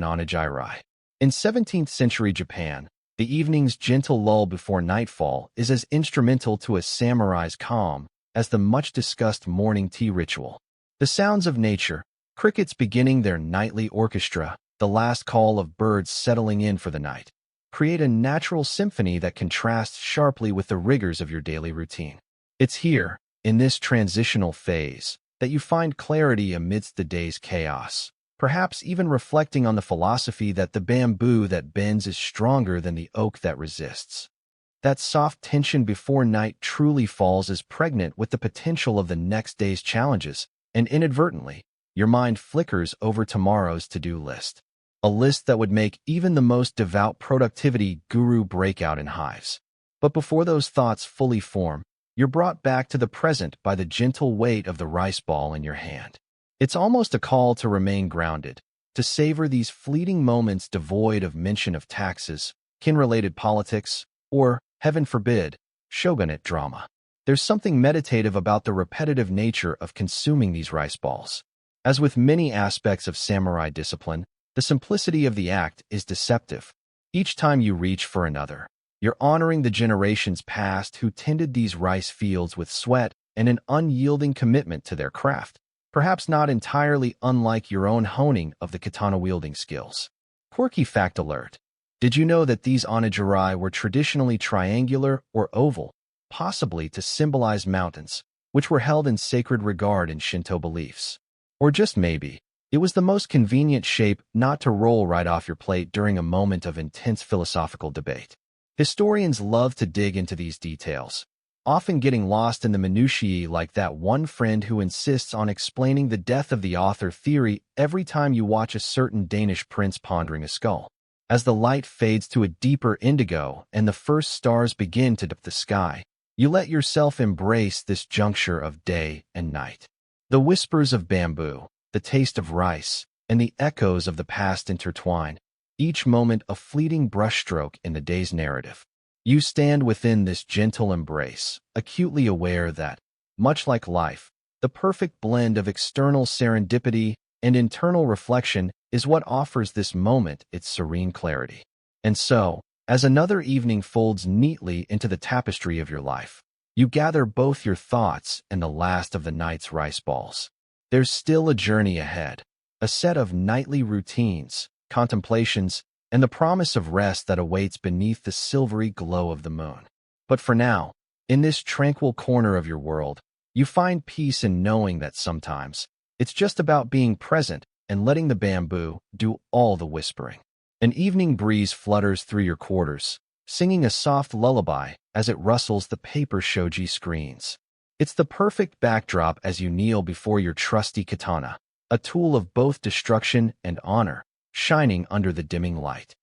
onigiri. In 17th century Japan, the evening's gentle lull before nightfall is as instrumental to a samurai's calm as the much-discussed morning tea ritual. The sounds of nature, crickets beginning their nightly orchestra, the last call of birds settling in for the night, create a natural symphony that contrasts sharply with the rigors of your daily routine. It's here, in this transitional phase, that you find clarity amidst the day's chaos, perhaps even reflecting on the philosophy that the bamboo that bends is stronger than the oak that resists. That soft tension before night truly falls is pregnant with the potential of the next day's challenges, and inadvertently, your mind flickers over tomorrow's to-do list. A list that would make even the most devout productivity guru break out in hives. But before those thoughts fully form, you're brought back to the present by the gentle weight of the rice ball in your hand. It's almost a call to remain grounded, to savor these fleeting moments devoid of mention of taxes, kin-related politics, or, heaven forbid, shogunate drama. There's something meditative about the repetitive nature of consuming these rice balls. As with many aspects of samurai discipline, the simplicity of the act is deceptive. Each time you reach for another, you're honoring the generations past who tended these rice fields with sweat and an unyielding commitment to their craft, perhaps not entirely unlike your own honing of the katana-wielding skills. Quirky fact alert. Did you know that these onigiri were traditionally triangular or oval, possibly to symbolize mountains, which were held in sacred regard in Shinto beliefs. Or just maybe, it was the most convenient shape not to roll right off your plate during a moment of intense philosophical debate. Historians love to dig into these details, often getting lost in the minutiae, like that one friend who insists on explaining the death of the author theory every time you watch a certain Danish prince pondering a skull. As the light fades to a deeper indigo and the first stars begin to dip the sky, you let yourself embrace this juncture of day and night. The whispers of bamboo, the taste of rice, and the echoes of the past intertwine, each moment a fleeting brushstroke in the day's narrative. You stand within this gentle embrace, acutely aware that, much like life, the perfect blend of external serendipity and internal reflection is what offers this moment its serene clarity. And so, as another evening folds neatly into the tapestry of your life, you gather both your thoughts and the last of the night's rice balls. There's still a journey ahead, a set of nightly routines, contemplations, and the promise of rest that awaits beneath the silvery glow of the moon. But for now, in this tranquil corner of your world, you find peace in knowing that sometimes it's just about being present and letting the bamboo do all the whispering. An evening breeze flutters through your quarters, singing a soft lullaby as it rustles the paper shoji screens. It's the perfect backdrop as you kneel before your trusty katana, a tool of both destruction and honor, shining under the dimming light.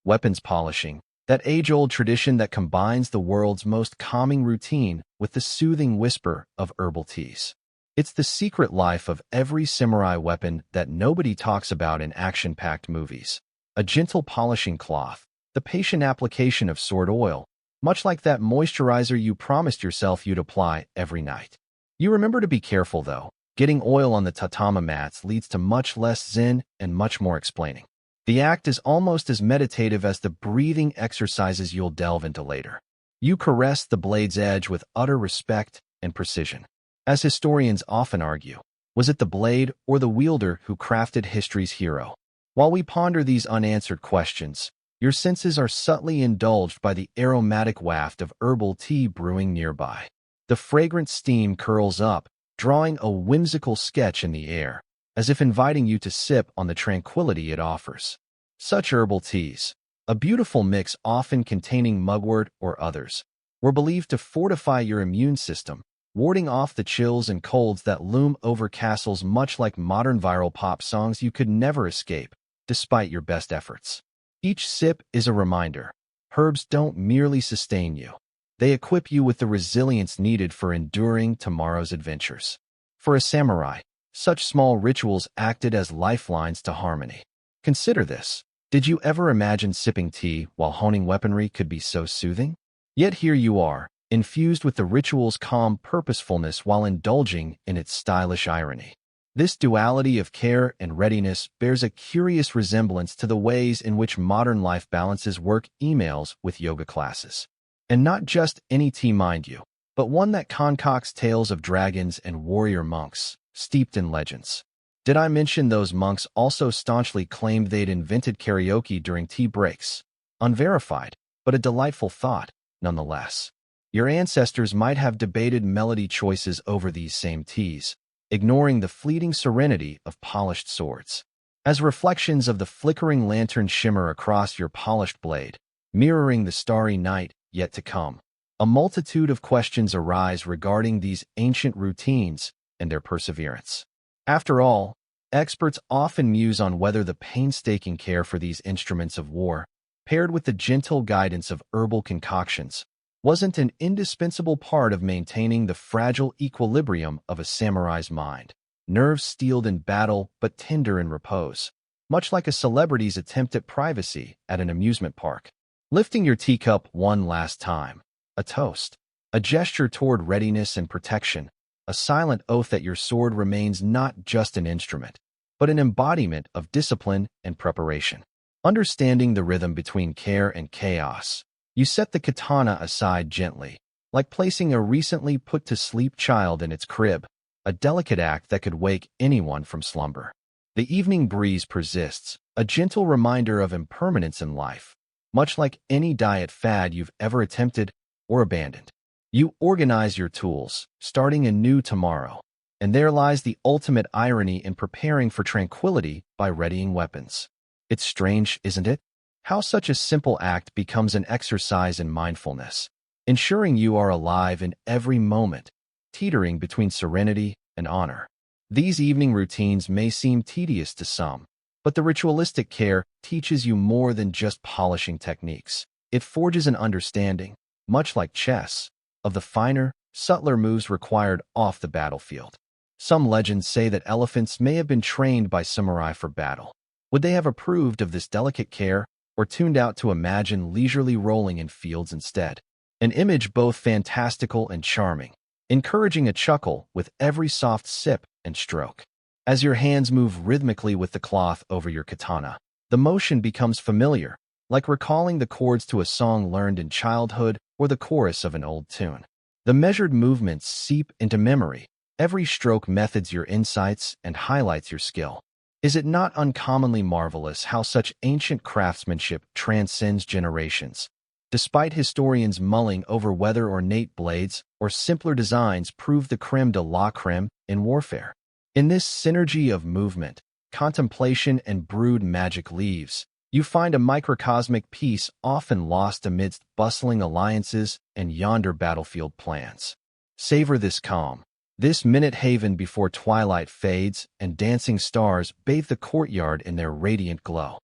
Weapons polishing, that age-old tradition that combines the world's most calming routine with the soothing whisper of herbal teas. It's the secret life of every samurai weapon that nobody talks about in action-packed movies. A gentle polishing cloth, the patient application of sword oil, much like that moisturizer you promised yourself you'd apply every night. You remember to be careful, though. Getting oil on the tatama mats leads to much less zen and much more explaining. The act is almost as meditative as the breathing exercises you'll delve into later. You caress the blade's edge with utter respect and precision. As historians often argue, was it the blade or the wielder who crafted history's hero? While we ponder these unanswered questions, your senses are subtly indulged by the aromatic waft of herbal tea brewing nearby. The fragrant steam curls up, drawing a whimsical sketch in the air, as if inviting you to sip on the tranquility it offers. Such herbal teas, a beautiful mix often containing mugwort or others, were believed to fortify your immune system, warding off the chills and colds that loom over castles, much like modern viral pop songs you could never escape, despite your best efforts. Each sip is a reminder. Herbs don't merely sustain you. They equip you with the resilience needed for enduring tomorrow's adventures. For a samurai, such small rituals acted as lifelines to harmony. Consider this. Did you ever imagine sipping tea while honing weaponry could be so soothing? Yet here you are, infused with the ritual's calm purposefulness while indulging in its stylish irony. This duality of care and readiness bears a curious resemblance to the ways in which modern life balances work emails with yoga classes. And not just any tea, mind you, but one that concocts tales of dragons and warrior monks, steeped in legends. Did I mention those monks also staunchly claimed they'd invented karaoke during tea breaks? Unverified, but a delightful thought, nonetheless. Your ancestors might have debated melody choices over these same teas, ignoring the fleeting serenity of polished swords. As reflections of the flickering lantern shimmer across your polished blade, mirroring the starry night yet to come, a multitude of questions arise regarding these ancient routines and their perseverance. After all, experts often muse on whether the painstaking care for these instruments of war, paired with the gentle guidance of herbal concoctions, wasn't an indispensable part of maintaining the fragile equilibrium of a samurai's mind, nerves steeled in battle but tender in repose, much like a celebrity's attempt at privacy at an amusement park. Lifting your teacup one last time, a toast, a gesture toward readiness and protection, a silent oath that your sword remains not just an instrument, but an embodiment of discipline and preparation. Understanding the rhythm between care and chaos, you set the katana aside gently, like placing a recently put-to-sleep child in its crib, a delicate act that could wake anyone from slumber. The evening breeze persists, a gentle reminder of impermanence in life, much like any diet fad you've ever attempted or abandoned. You organize your tools, starting anew tomorrow. And there lies the ultimate irony in preparing for tranquility by readying weapons. It's strange, isn't it? How such a simple act becomes an exercise in mindfulness, ensuring you are alive in every moment, teetering between serenity and honor. These evening routines may seem tedious to some, but the ritualistic care teaches you more than just polishing techniques. It forges an understanding, much like chess, of the finer, subtler moves required off the battlefield. Some legends say that elephants may have been trained by samurai for battle. Would they have approved of this delicate care, or tuned out to imagine leisurely rolling in fields instead? An image both fantastical and charming, encouraging a chuckle with every soft sip and stroke. As your hands move rhythmically with the cloth over your katana, the motion becomes familiar, like recalling the chords to a song learned in childhood or the chorus of an old tune. The measured movements seep into memory. Every stroke methods your insights and highlights your skill. Is it not uncommonly marvelous how such ancient craftsmanship transcends generations? Despite historians mulling over whether ornate blades or simpler designs prove the creme de la creme in warfare. In this synergy of movement, contemplation, and brewed magic leaves, you find a microcosmic peace often lost amidst bustling alliances and yonder battlefield plans. Savor this calm, this minute haven before twilight fades and dancing stars bathe the courtyard in their radiant glow.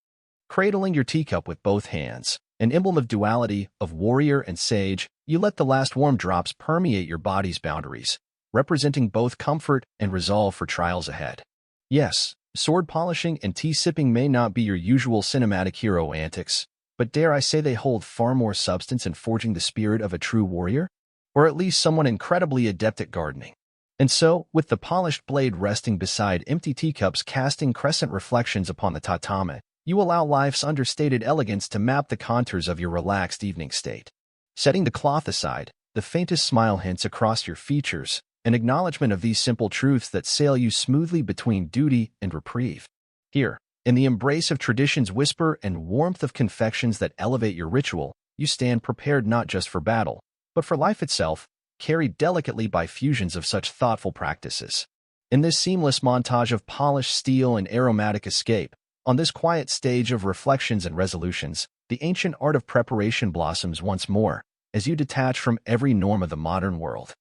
Cradling your teacup with both hands, an emblem of duality of warrior and sage, you let the last warm drops permeate your body's boundaries, representing both comfort and resolve for trials ahead. Yes, sword polishing and tea sipping may not be your usual cinematic hero antics, but dare I say they hold far more substance in forging the spirit of a true warrior? Or at least someone incredibly adept at gardening. And so, with the polished blade resting beside empty teacups casting crescent reflections upon the tatame, you allow life's understated elegance to map the contours of your relaxed evening state. Setting the cloth aside, the faintest smile hints across your features, an acknowledgement of these simple truths that sail you smoothly between duty and reprieve. Here, in the embrace of tradition's whisper and warmth of confections that elevate your ritual, you stand prepared not just for battle, but for life itself, carried delicately by fusions of such thoughtful practices. In this seamless montage of polished steel and aromatic escape, on this quiet stage of reflections and resolutions, the ancient art of preparation blossoms once more, as you detach from every norm of the modern world.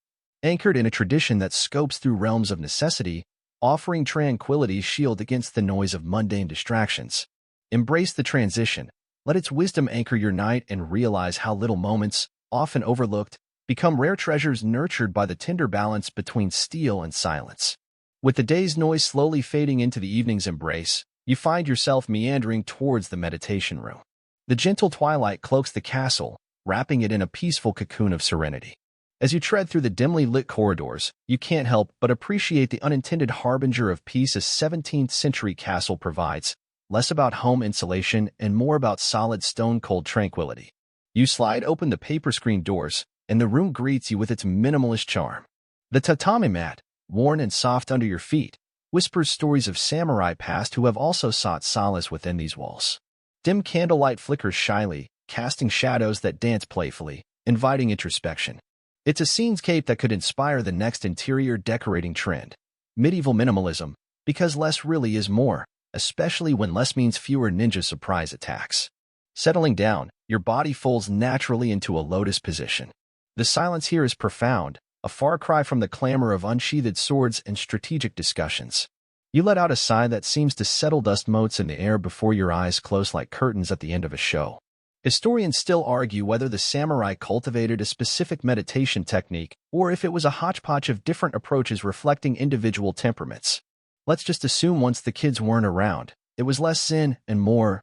Anchored in a tradition that scopes through realms of necessity, offering tranquility's shield against the noise of mundane distractions. Embrace the transition, let its wisdom anchor your night, and realize how little moments, often overlooked, become rare treasures nurtured by the tender balance between steel and silence. With the day's noise slowly fading into the evening's embrace, you find yourself meandering towards the meditation room. The gentle twilight cloaks the castle, wrapping it in a peaceful cocoon of serenity. As you tread through the dimly lit corridors, you can't help but appreciate the unintended harbinger of peace a 17th-century castle provides, less about home insulation and more about solid stone-cold tranquility. You slide open the paper screen doors, and the room greets you with its minimalist charm. The tatami mat, worn and soft under your feet, whispers stories of samurai past who have also sought solace within these walls. Dim candlelight flickers shyly, casting shadows that dance playfully, inviting introspection. It's a scenescape that could inspire the next interior decorating trend. Medieval minimalism, because less really is more, especially when less means fewer ninja surprise attacks. Settling down, your body folds naturally into a lotus position. The silence here is profound, a far cry from the clamor of unsheathed swords and strategic discussions. You let out a sigh that seems to settle dust motes in the air before your eyes close like curtains at the end of a show. Historians still argue whether the samurai cultivated a specific meditation technique or if it was a hodgepodge of different approaches reflecting individual temperaments. Let's just assume once the kids weren't around, it was less sin and more,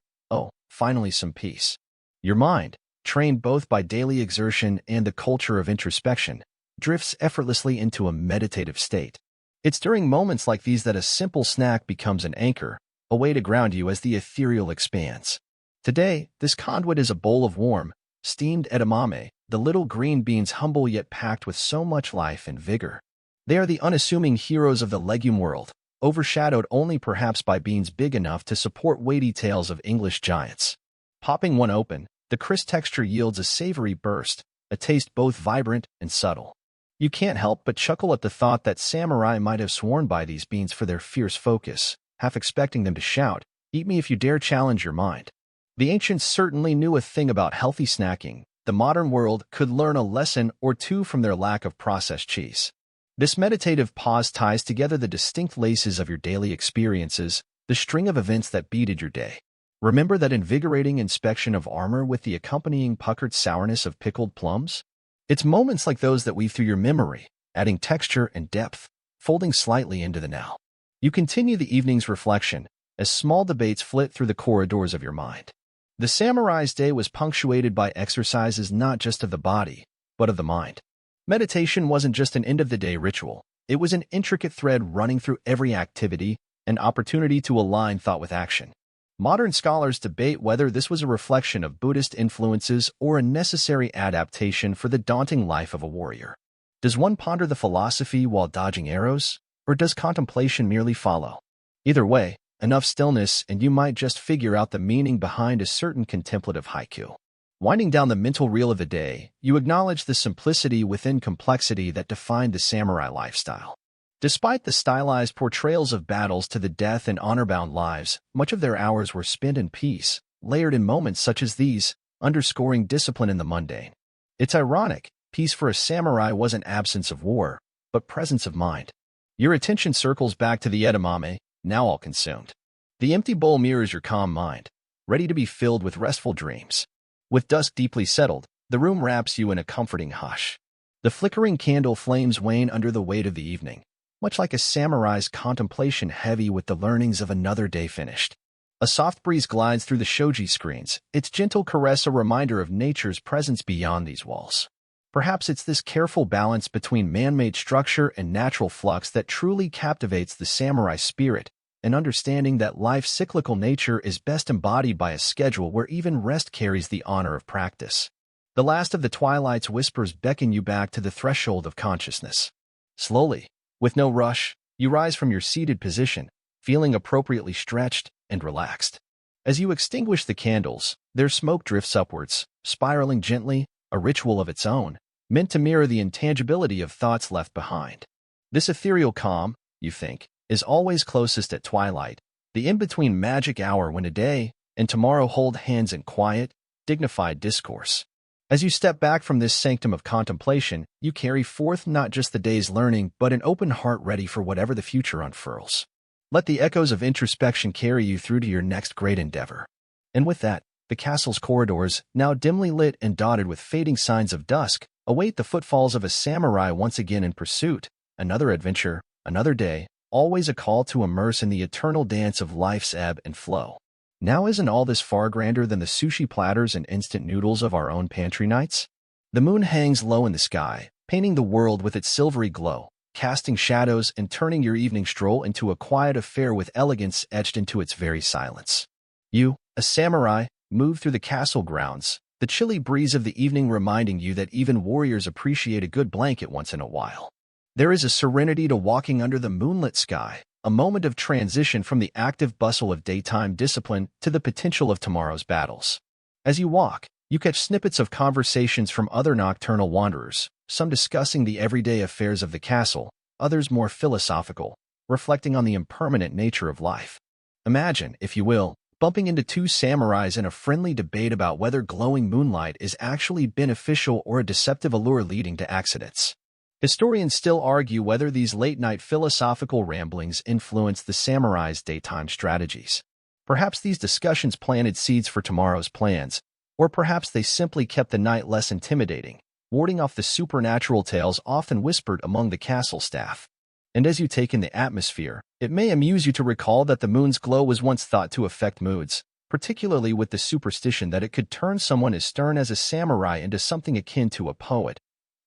finally some peace. Your mind, trained both by daily exertion and the culture of introspection, drifts effortlessly into a meditative state. It's during moments like these that a simple snack becomes an anchor, a way to ground you as the ethereal expands. Today, this conduit is a bowl of warm, steamed edamame, the little green beans humble yet packed with so much life and vigor. They are the unassuming heroes of the legume world, overshadowed only perhaps by beans big enough to support weighty tales of English giants. Popping one open, the crisp texture yields a savory burst, a taste both vibrant and subtle. You can't help but chuckle at the thought that samurai might have sworn by these beans for their fierce focus, half expecting them to shout, "Eat me if you dare challenge your mind." The ancients certainly knew a thing about healthy snacking. The modern world could learn a lesson or two from their lack of processed cheese. This meditative pause ties together the distinct laces of your daily experiences, the string of events that beaded your day. Remember that invigorating inspection of armor with the accompanying puckered sourness of pickled plums? It's moments like those that weave through your memory, adding texture and depth, folding slightly into the now. You continue the evening's reflection as small debates flit through the corridors of your mind. The samurai's day was punctuated by exercises not just of the body, but of the mind. Meditation wasn't just an end-of-the-day ritual. It was an intricate thread running through every activity, an opportunity to align thought with action. Modern scholars debate whether this was a reflection of Buddhist influences or a necessary adaptation for the daunting life of a warrior. Does one ponder the philosophy while dodging arrows, or does contemplation merely follow? Either way, enough stillness and you might just figure out the meaning behind a certain contemplative haiku. Winding down the mental reel of the day, you acknowledge the simplicity within complexity that defined the samurai lifestyle. Despite the stylized portrayals of battles to the death and honor-bound lives, much of their hours were spent in peace, layered in moments such as these, underscoring discipline in the mundane. It's ironic, peace for a samurai wasn't absence of war, but presence of mind. Your attention circles back to the edamame, now all consumed. The empty bowl mirrors your calm mind, ready to be filled with restful dreams. With dusk deeply settled, the room wraps you in a comforting hush. The flickering candle flames wane under the weight of the evening, much like a samurai's contemplation heavy with the learnings of another day finished. A soft breeze glides through the shoji screens, its gentle caress a reminder of nature's presence beyond these walls. Perhaps it's this careful balance between man-made structure and natural flux that truly captivates the samurai spirit, an understanding that life's cyclical nature is best embodied by a schedule where even rest carries the honor of practice. The last of the twilight's whispers beckon you back to the threshold of consciousness. Slowly, with no rush, you rise from your seated position, feeling appropriately stretched and relaxed. As you extinguish the candles, their smoke drifts upwards, spiraling gently, a ritual of its own, meant to mirror the intangibility of thoughts left behind. This ethereal calm, you think, is always closest at twilight, the in-between magic hour when a day and tomorrow hold hands in quiet, dignified discourse. As you step back from this sanctum of contemplation, you carry forth not just the day's learning, but an open heart ready for whatever the future unfurls. Let the echoes of introspection carry you through to your next great endeavor. And with that, the castle's corridors, now dimly lit and dotted with fading signs of dusk, await the footfalls of a samurai once again in pursuit. Another adventure, another day, always a call to immerse in the eternal dance of life's ebb and flow. Now isn't all this far grander than the sushi platters and instant noodles of our own pantry nights? The moon hangs low in the sky, painting the world with its silvery glow, casting shadows and turning your evening stroll into a quiet affair with elegance etched into its very silence. You, a samurai, move through the castle grounds, the chilly breeze of the evening reminding you that even warriors appreciate a good blanket once in a while. There is a serenity to walking under the moonlit sky, a moment of transition from the active bustle of daytime discipline to the potential of tomorrow's battles. As you walk, you catch snippets of conversations from other nocturnal wanderers, some discussing the everyday affairs of the castle, others more philosophical, reflecting on the impermanent nature of life. Imagine, if you will, bumping into two samurais in a friendly debate about whether glowing moonlight is actually beneficial or a deceptive allure leading to accidents. Historians still argue whether these late-night philosophical ramblings influenced the samurai's daytime strategies. Perhaps these discussions planted seeds for tomorrow's plans, or perhaps they simply kept the night less intimidating, warding off the supernatural tales often whispered among the castle staff. And as you take in the atmosphere, it may amuse you to recall that the moon's glow was once thought to affect moods, particularly with the superstition that it could turn someone as stern as a samurai into something akin to a poet,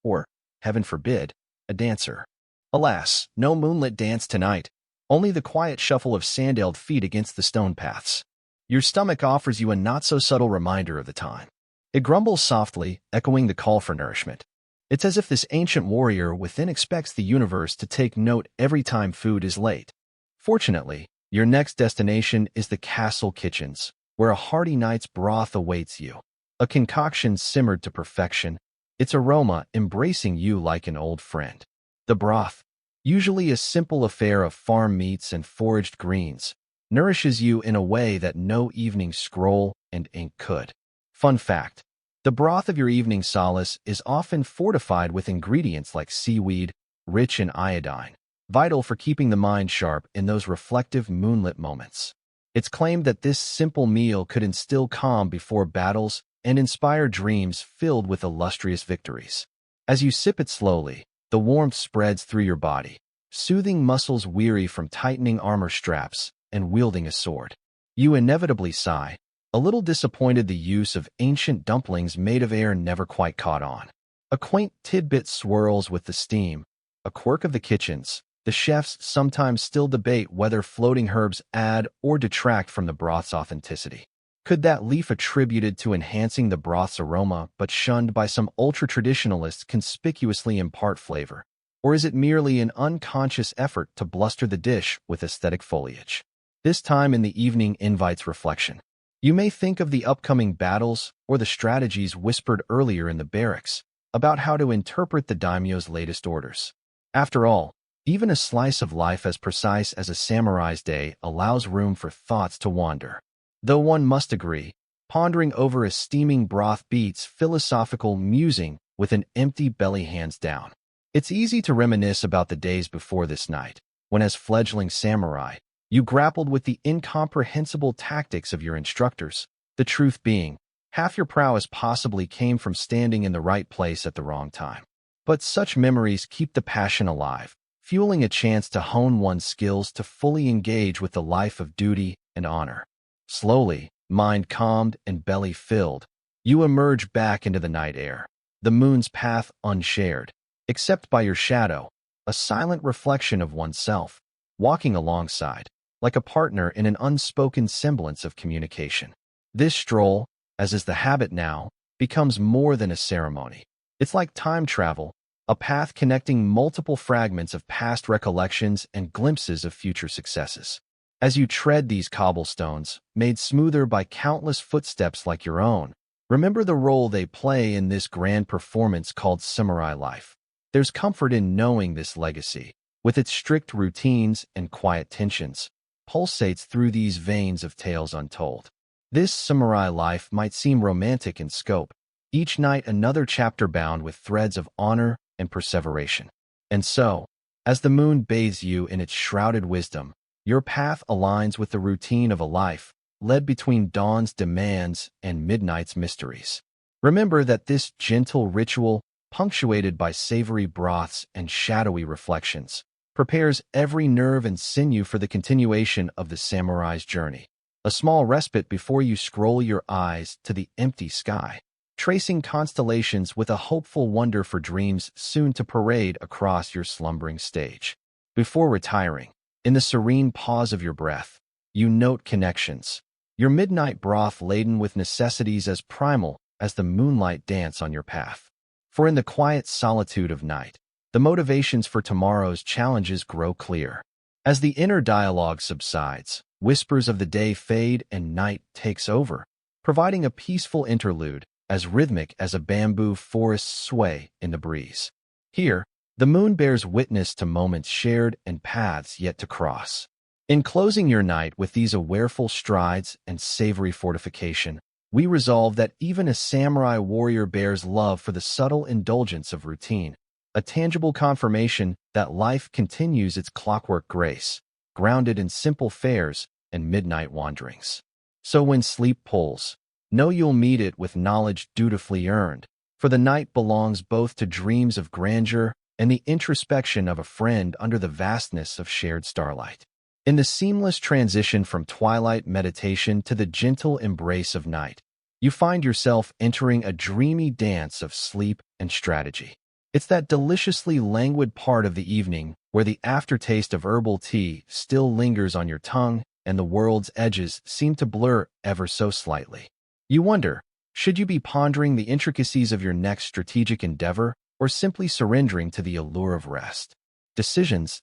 or, heaven forbid, a dancer. Alas, no moonlit dance tonight, only the quiet shuffle of sandaled feet against the stone paths. Your stomach offers you a not-so-subtle reminder of the time. It grumbles softly, echoing the call for nourishment. It's as if this ancient warrior within expects the universe to take note every time food is late. Fortunately, your next destination is the castle kitchens, where a hearty night's broth awaits you. A concoction simmered to perfection, its aroma embracing you like an old friend. The broth, usually a simple affair of farm meats and foraged greens, nourishes you in a way that no evening scroll and ink could. Fun fact: the broth of your evening solace is often fortified with ingredients like seaweed, rich in iodine, vital for keeping the mind sharp in those reflective moonlit moments. It's claimed that this simple meal could instill calm before battles and inspire dreams filled with illustrious victories. As you sip it slowly, the warmth spreads through your body, soothing muscles weary from tightening armor straps and wielding a sword. You inevitably sigh, a little disappointed the use of ancient dumplings made of air never quite caught on. A quaint tidbit swirls with the steam, a quirk of the kitchens. The chefs sometimes still debate whether floating herbs add or detract from the broth's authenticity. Could that leaf attributed to enhancing the broth's aroma but shunned by some ultra-traditionalists conspicuously impart flavor? Or is it merely an unconscious effort to bluster the dish with aesthetic foliage? This time in the evening invites reflection. You may think of the upcoming battles or the strategies whispered earlier in the barracks about how to interpret the daimyo's latest orders. After all, even a slice of life as precise as a samurai's day allows room for thoughts to wander. Though one must agree, pondering over a steaming broth beats philosophical musing with an empty belly hands down. It's easy to reminisce about the days before this night, when as fledgling samurai, you grappled with the incomprehensible tactics of your instructors, the truth being, half your prowess possibly came from standing in the right place at the wrong time. But such memories keep the passion alive, fueling a chance to hone one's skills to fully engage with the life of duty and honor. Slowly, mind calmed and belly filled, you emerge back into the night air, the moon's path unshared, except by your shadow, a silent reflection of oneself, walking alongside, like a partner in an unspoken semblance of communication. This stroll, as is the habit now, becomes more than a ceremony. It's like time travel, a path connecting multiple fragments of past recollections and glimpses of future successes. As you tread these cobblestones, made smoother by countless footsteps like your own, remember the role they play in this grand performance called samurai life. There's comfort in knowing this legacy, with its strict routines and quiet tensions, pulsates through these veins of tales untold. This samurai life might seem romantic in scope, each night another chapter bound with threads of honor and perseveration. And so, as the moon bathes you in its shrouded wisdom, your path aligns with the routine of a life led between dawn's demands and midnight's mysteries. Remember that this gentle ritual, punctuated by savory broths and shadowy reflections, prepares every nerve and sinew for the continuation of the samurai's journey. A small respite before you scroll your eyes to the empty sky, tracing constellations with a hopeful wonder for dreams soon to parade across your slumbering stage. Before retiring, in the serene pause of your breath, you note connections, your midnight broth laden with necessities as primal as the moonlight dance on your path. For in the quiet solitude of night, the motivations for tomorrow's challenges grow clear. As the inner dialogue subsides, whispers of the day fade and night takes over, providing a peaceful interlude as rhythmic as a bamboo forest's sway in the breeze. Here, the moon bears witness to moments shared and paths yet to cross. In closing your night with these awareful strides and savory fortification, we resolve that even a samurai warrior bears love for the subtle indulgence of routine, a tangible confirmation that life continues its clockwork grace, grounded in simple fares and midnight wanderings. So when sleep pulls, know you'll meet it with knowledge dutifully earned, for the night belongs both to dreams of grandeur and the introspection of a friend under the vastness of shared starlight. In the seamless transition from twilight meditation to the gentle embrace of night, you find yourself entering a dreamy dance of sleep and strategy. It's that deliciously languid part of the evening where the aftertaste of herbal tea still lingers on your tongue and the world's edges seem to blur ever so slightly. You wonder, should you be pondering the intricacies of your next strategic endeavor or simply surrendering to the allure of rest? Decisions.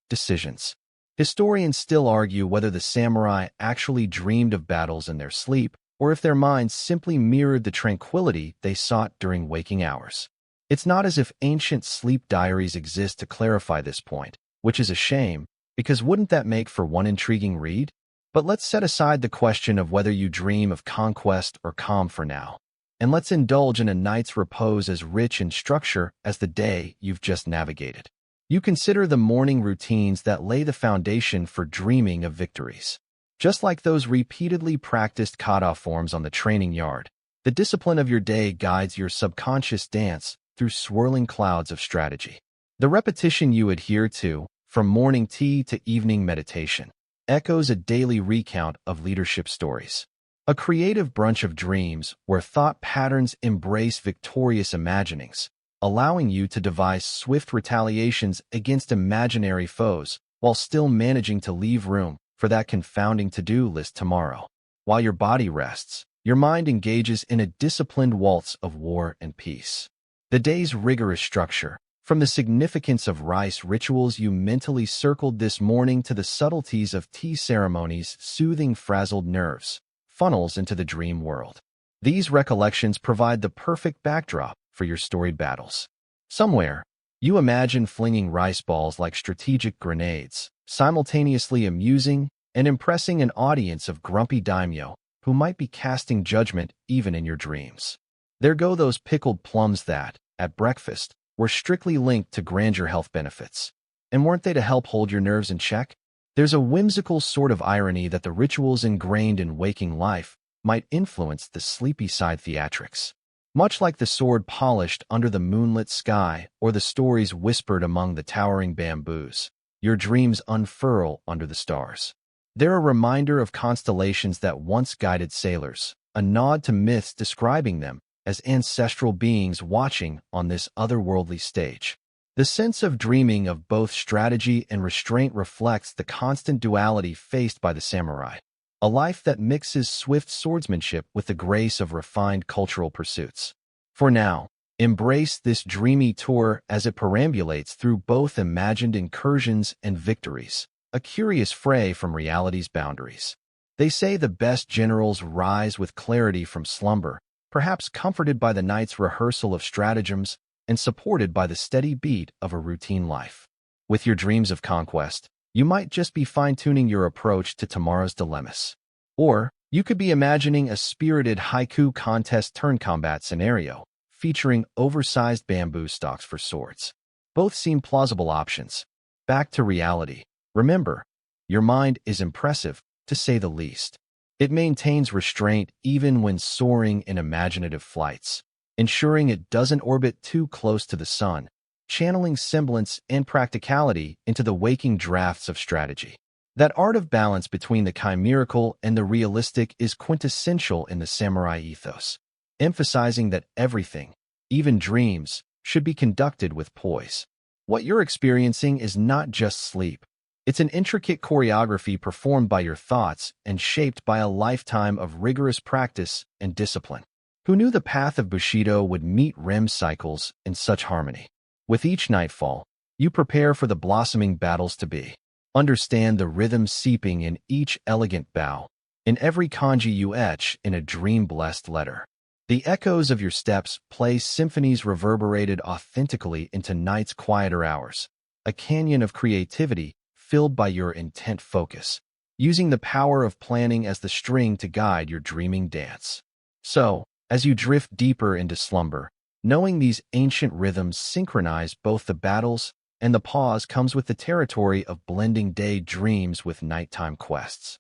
Historians still argue whether the samurai actually dreamed of battles in their sleep or if their minds simply mirrored the tranquility they sought during waking hours. It's not as if ancient sleep diaries exist to clarify this point, which is a shame, because wouldn't that make for one intriguing read? But let's set aside the question of whether you dream of conquest or calm for now, and let's indulge in a night's repose as rich in structure as the day you've just navigated. You consider the morning routines that lay the foundation for dreaming of victories. Just like those repeatedly practiced kata forms on the training yard, the discipline of your day guides your subconscious dance through swirling clouds of strategy. The repetition you adhere to, from morning tea to evening meditation, echoes a daily recount of leadership stories. A creative brunch of dreams where thought patterns embrace victorious imaginings, allowing you to devise swift retaliations against imaginary foes while still managing to leave room for that confounding to-do list tomorrow. While your body rests, your mind engages in a disciplined waltz of war and peace. The day's rigorous structure, from the significance of rice rituals you mentally circled this morning to the subtleties of tea ceremonies soothing frazzled nerves, funnels into the dream world. These recollections provide the perfect backdrop for your storied battles. Somewhere, you imagine flinging rice balls like strategic grenades, simultaneously amusing and impressing an audience of grumpy daimyo who might be casting judgment even in your dreams. There go those pickled plums that, at breakfast, were strictly linked to grandeur health benefits. And weren't they to help hold your nerves in check? There's a whimsical sort of irony that the rituals ingrained in waking life might influence the sleepy side theatrics. Much like the sword polished under the moonlit sky or the stories whispered among the towering bamboos, your dreams unfurl under the stars. They're a reminder of constellations that once guided sailors, a nod to myths describing them as ancestral beings watching on this otherworldly stage. The sense of dreaming of both strategy and restraint reflects the constant duality faced by the samurai, a life that mixes swift swordsmanship with the grace of refined cultural pursuits. For now, embrace this dreamy tour as it perambulates through both imagined incursions and victories, a curious fray from reality's boundaries. They say the best generals rise with clarity from slumber, perhaps comforted by the night's rehearsal of stratagems and supported by the steady beat of a routine life. With your dreams of conquest, you might just be fine-tuning your approach to tomorrow's dilemmas. Or you could be imagining a spirited haiku contest turn combat scenario, featuring oversized bamboo stalks for swords. Both seem plausible options. Back to reality. Remember, your mind is impressive, to say the least. It maintains restraint even when soaring in imaginative flights, ensuring it doesn't orbit too close to the sun, channeling semblance and practicality into the waking drafts of strategy. That art of balance between the chimerical and the realistic is quintessential in the samurai ethos, emphasizing that everything, even dreams, should be conducted with poise. What you're experiencing is not just sleep. It's an intricate choreography performed by your thoughts and shaped by a lifetime of rigorous practice and discipline. Who knew the path of Bushido would meet REM cycles in such harmony? With each nightfall, you prepare for the blossoming battles to be. Understand the rhythm seeping in each elegant bow, in every kanji you etch in a dream-blessed letter. The echoes of your steps play symphonies reverberated authentically into night's quieter hours, a canyon of creativity filled by your intent focus, using the power of planning as the string to guide your dreaming dance. So, as you drift deeper into slumber, knowing these ancient rhythms synchronize both the battles and the pause comes with the territory of blending day dreams with nighttime quests.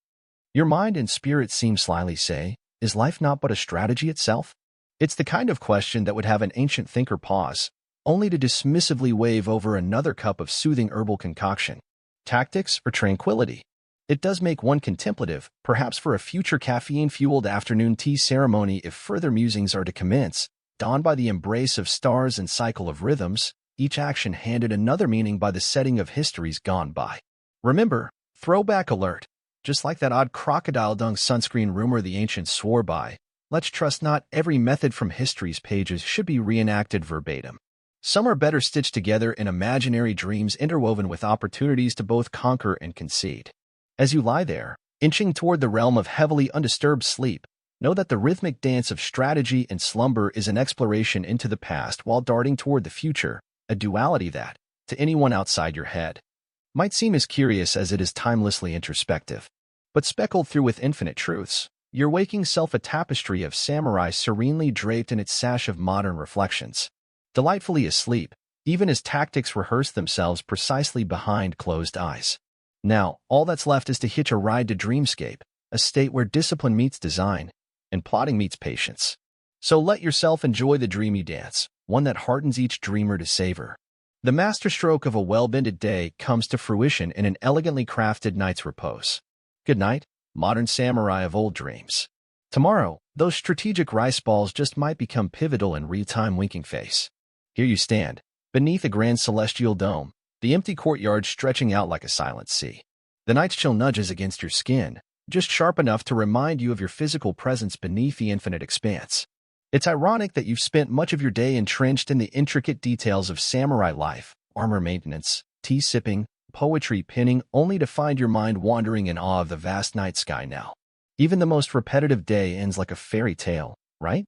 Your mind and spirit seem slyly say, is life not but a strategy itself? It's the kind of question that would have an ancient thinker pause, only to dismissively wave over another cup of soothing herbal concoction. Tactics or tranquility? It does make one contemplative, perhaps for a future caffeine-fueled afternoon tea ceremony if further musings are to commence, dawned by the embrace of stars and cycle of rhythms, each action handed another meaning by the setting of histories gone by. Remember, throwback alert. Just like that odd crocodile dung sunscreen rumor the ancients swore by, let's trust not every method from history's pages should be reenacted verbatim. Some are better stitched together in imaginary dreams interwoven with opportunities to both conquer and concede. As you lie there, inching toward the realm of heavily undisturbed sleep, Know that the rhythmic dance of strategy and slumber is an exploration into the past while darting toward the future, a duality that, to anyone outside your head, might seem as curious as it is timelessly introspective. But speckled through with infinite truths, your waking self a tapestry of samurai serenely draped in its sash of modern reflections, delightfully asleep, even as tactics rehearse themselves precisely behind closed eyes. Now, all that's left is to hitch a ride to dreamscape, a state where discipline meets design, and plotting meets patience. So let yourself enjoy the dreamy dance, one that heartens each dreamer to savor. The masterstroke of a well-bended day comes to fruition in an elegantly crafted night's repose. Good night, modern samurai of old dreams. Tomorrow, those strategic rice balls just might become pivotal in real-time winking face. Here you stand, beneath a grand celestial dome, the empty courtyard stretching out like a silent sea. The night's chill nudges against your skin, just sharp enough to remind you of your physical presence beneath the infinite expanse. It's ironic that you've spent much of your day entrenched in the intricate details of samurai life, armor maintenance, tea sipping, poetry penning, only to find your mind wandering in awe of the vast night sky now. Even the most repetitive day ends like a fairy tale, right?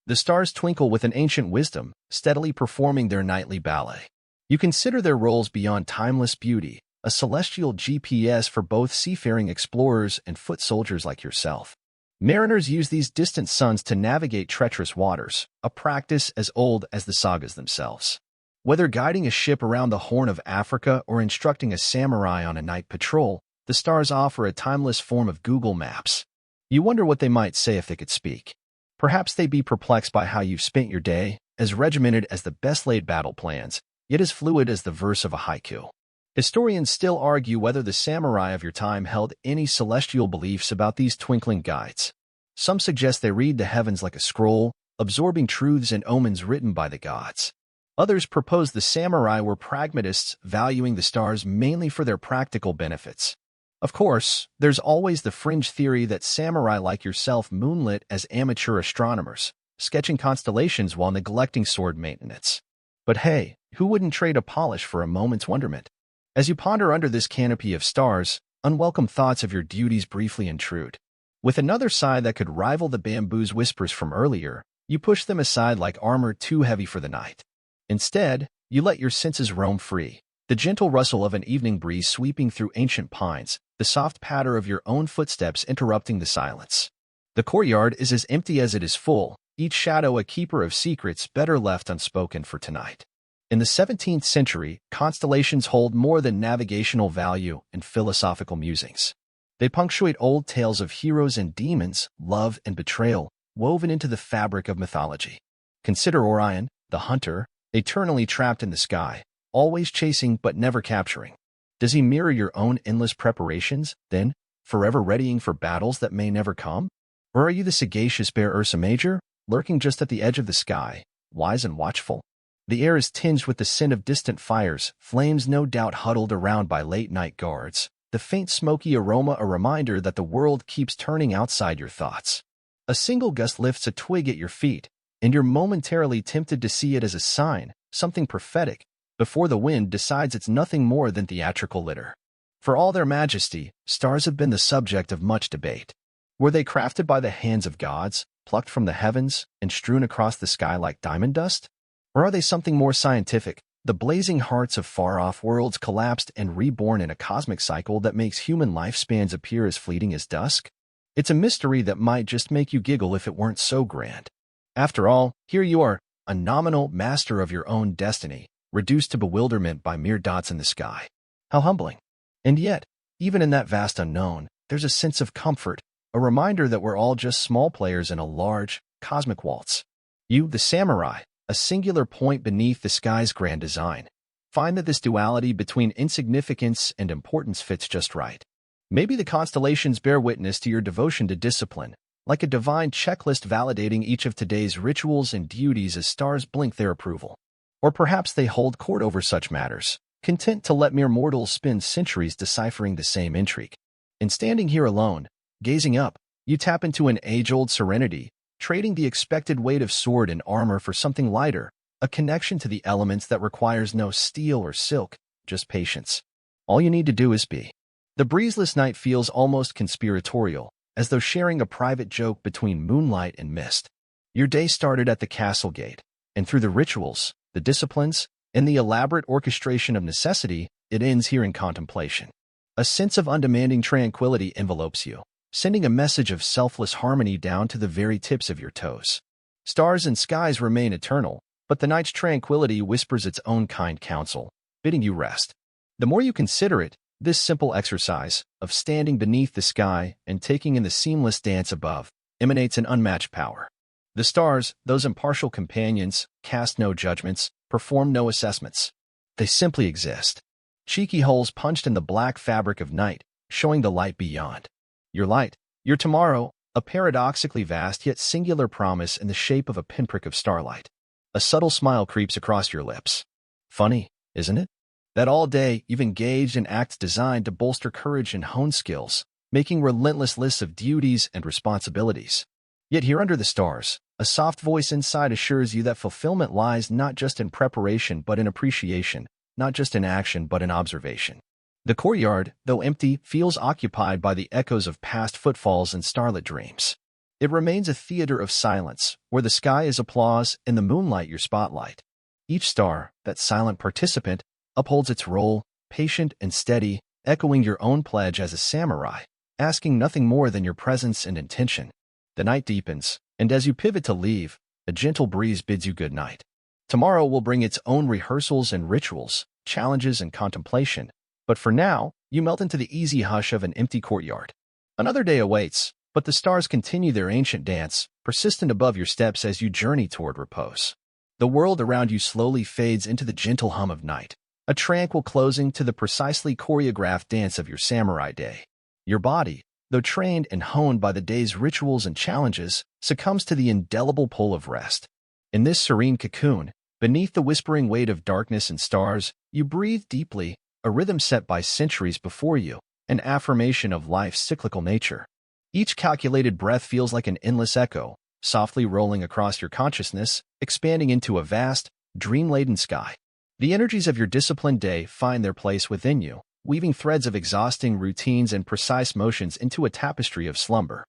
The stars twinkle with an ancient wisdom, steadily performing their nightly ballet. You consider their roles beyond timeless beauty, a celestial GPS for both seafaring explorers and foot soldiers like yourself. Mariners use these distant suns to navigate treacherous waters, a practice as old as the sagas themselves. Whether guiding a ship around the Horn of Africa or instructing a samurai on a night patrol, the stars offer a timeless form of Google Maps. You wonder what they might say if they could speak. Perhaps they'd be perplexed by how you've spent your day, as regimented as the best-laid battle plans, yet as fluid as the verse of a haiku. Historians still argue whether the samurai of your time held any celestial beliefs about these twinkling guides. Some suggest they read the heavens like a scroll, absorbing truths and omens written by the gods. Others propose the samurai were pragmatists, valuing the stars mainly for their practical benefits. Of course, there's always the fringe theory that samurai like yourself moonlit as amateur astronomers, sketching constellations while neglecting sword maintenance. But hey, who wouldn't trade a polish for a moment's wonderment? As you ponder under this canopy of stars, unwelcome thoughts of your duties briefly intrude. With another sigh that could rival the bamboo's whispers from earlier, you push them aside like armor too heavy for the night. Instead, you let your senses roam free. The gentle rustle of an evening breeze sweeping through ancient pines, the soft patter of your own footsteps interrupting the silence. The courtyard is as empty as it is full, each shadow a keeper of secrets better left unspoken for tonight. In the 17th century, constellations hold more than navigational value and philosophical musings. They punctuate old tales of heroes and demons, love and betrayal, woven into the fabric of mythology. Consider Orion, the hunter, eternally trapped in the sky, always chasing but never capturing. Does he mirror your own endless preparations, then, forever readying for battles that may never come? Or are you the sagacious bear Ursa Major, lurking just at the edge of the sky, wise and watchful? The air is tinged with the scent of distant fires, flames no doubt huddled around by late-night guards, the faint smoky aroma a reminder that the world keeps turning outside your thoughts. A single gust lifts a twig at your feet, and you're momentarily tempted to see it as a sign, something prophetic, before the wind decides it's nothing more than theatrical litter. For all their majesty, stars have been the subject of much debate. Were they crafted by the hands of gods, plucked from the heavens, and strewn across the sky like diamond dust? Or are they something more scientific, the blazing hearts of far-off worlds collapsed and reborn in a cosmic cycle that makes human lifespans appear as fleeting as dusk? It's a mystery that might just make you giggle if it weren't so grand. After all, here you are, a nominal master of your own destiny, reduced to bewilderment by mere dots in the sky. How humbling. And yet, even in that vast unknown, there's a sense of comfort, a reminder that we're all just small players in a large, cosmic waltz. You, the samurai, a singular point beneath the sky's grand design. Find that this duality between insignificance and importance fits just right. Maybe the constellations bear witness to your devotion to discipline, like a divine checklist validating each of today's rituals and duties as stars blink their approval. Or perhaps they hold court over such matters, content to let mere mortals spend centuries deciphering the same intrigue. In standing here alone, gazing up, you tap into an age-old serenity, trading the expected weight of sword and armor for something lighter, a connection to the elements that requires no steel or silk, just patience. All you need to do is be. The breezeless night feels almost conspiratorial, as though sharing a private joke between moonlight and mist. Your day started at the castle gate, and through the rituals, the disciplines, and the elaborate orchestration of necessity, it ends here in contemplation. A sense of undemanding tranquility envelopes you, sending a message of selfless harmony down to the very tips of your toes. Stars and skies remain eternal, but the night's tranquility whispers its own kind counsel, bidding you rest. The more you consider it, this simple exercise of standing beneath the sky and taking in the seamless dance above emanates an unmatched power. The stars, those impartial companions, cast no judgments, perform no assessments. They simply exist. Cheeky holes punched in the black fabric of night, showing the light beyond. Your light, your tomorrow, a paradoxically vast yet singular promise in the shape of a pinprick of starlight. A subtle smile creeps across your lips. Funny, isn't it? That all day you've engaged in acts designed to bolster courage and hone skills, making relentless lists of duties and responsibilities. Yet here under the stars, a soft voice inside assures you that fulfillment lies not just in preparation but in appreciation, not just in action but in observation. The courtyard, though empty, feels occupied by the echoes of past footfalls and starlit dreams. It remains a theater of silence, where the sky is applause and the moonlight your spotlight. Each star, that silent participant, upholds its role, patient and steady, echoing your own pledge as a samurai, asking nothing more than your presence and intention. The night deepens, and as you pivot to leave, a gentle breeze bids you good night. Tomorrow will bring its own rehearsals and rituals, challenges and contemplation, but for now, you melt into the easy hush of an empty courtyard. Another day awaits, but the stars continue their ancient dance, persistent above your steps as you journey toward repose. The world around you slowly fades into the gentle hum of night, a tranquil closing to the precisely choreographed dance of your samurai day. Your body, though trained and honed by the day's rituals and challenges, succumbs to the indelible pull of rest. In this serene cocoon, beneath the whispering weight of darkness and stars, you breathe deeply, a rhythm set by centuries before you, an affirmation of life's cyclical nature. Each calculated breath feels like an endless echo, softly rolling across your consciousness, expanding into a vast, dream-laden sky. The energies of your disciplined day find their place within you, weaving threads of exhausting routines and precise motions into a tapestry of slumber.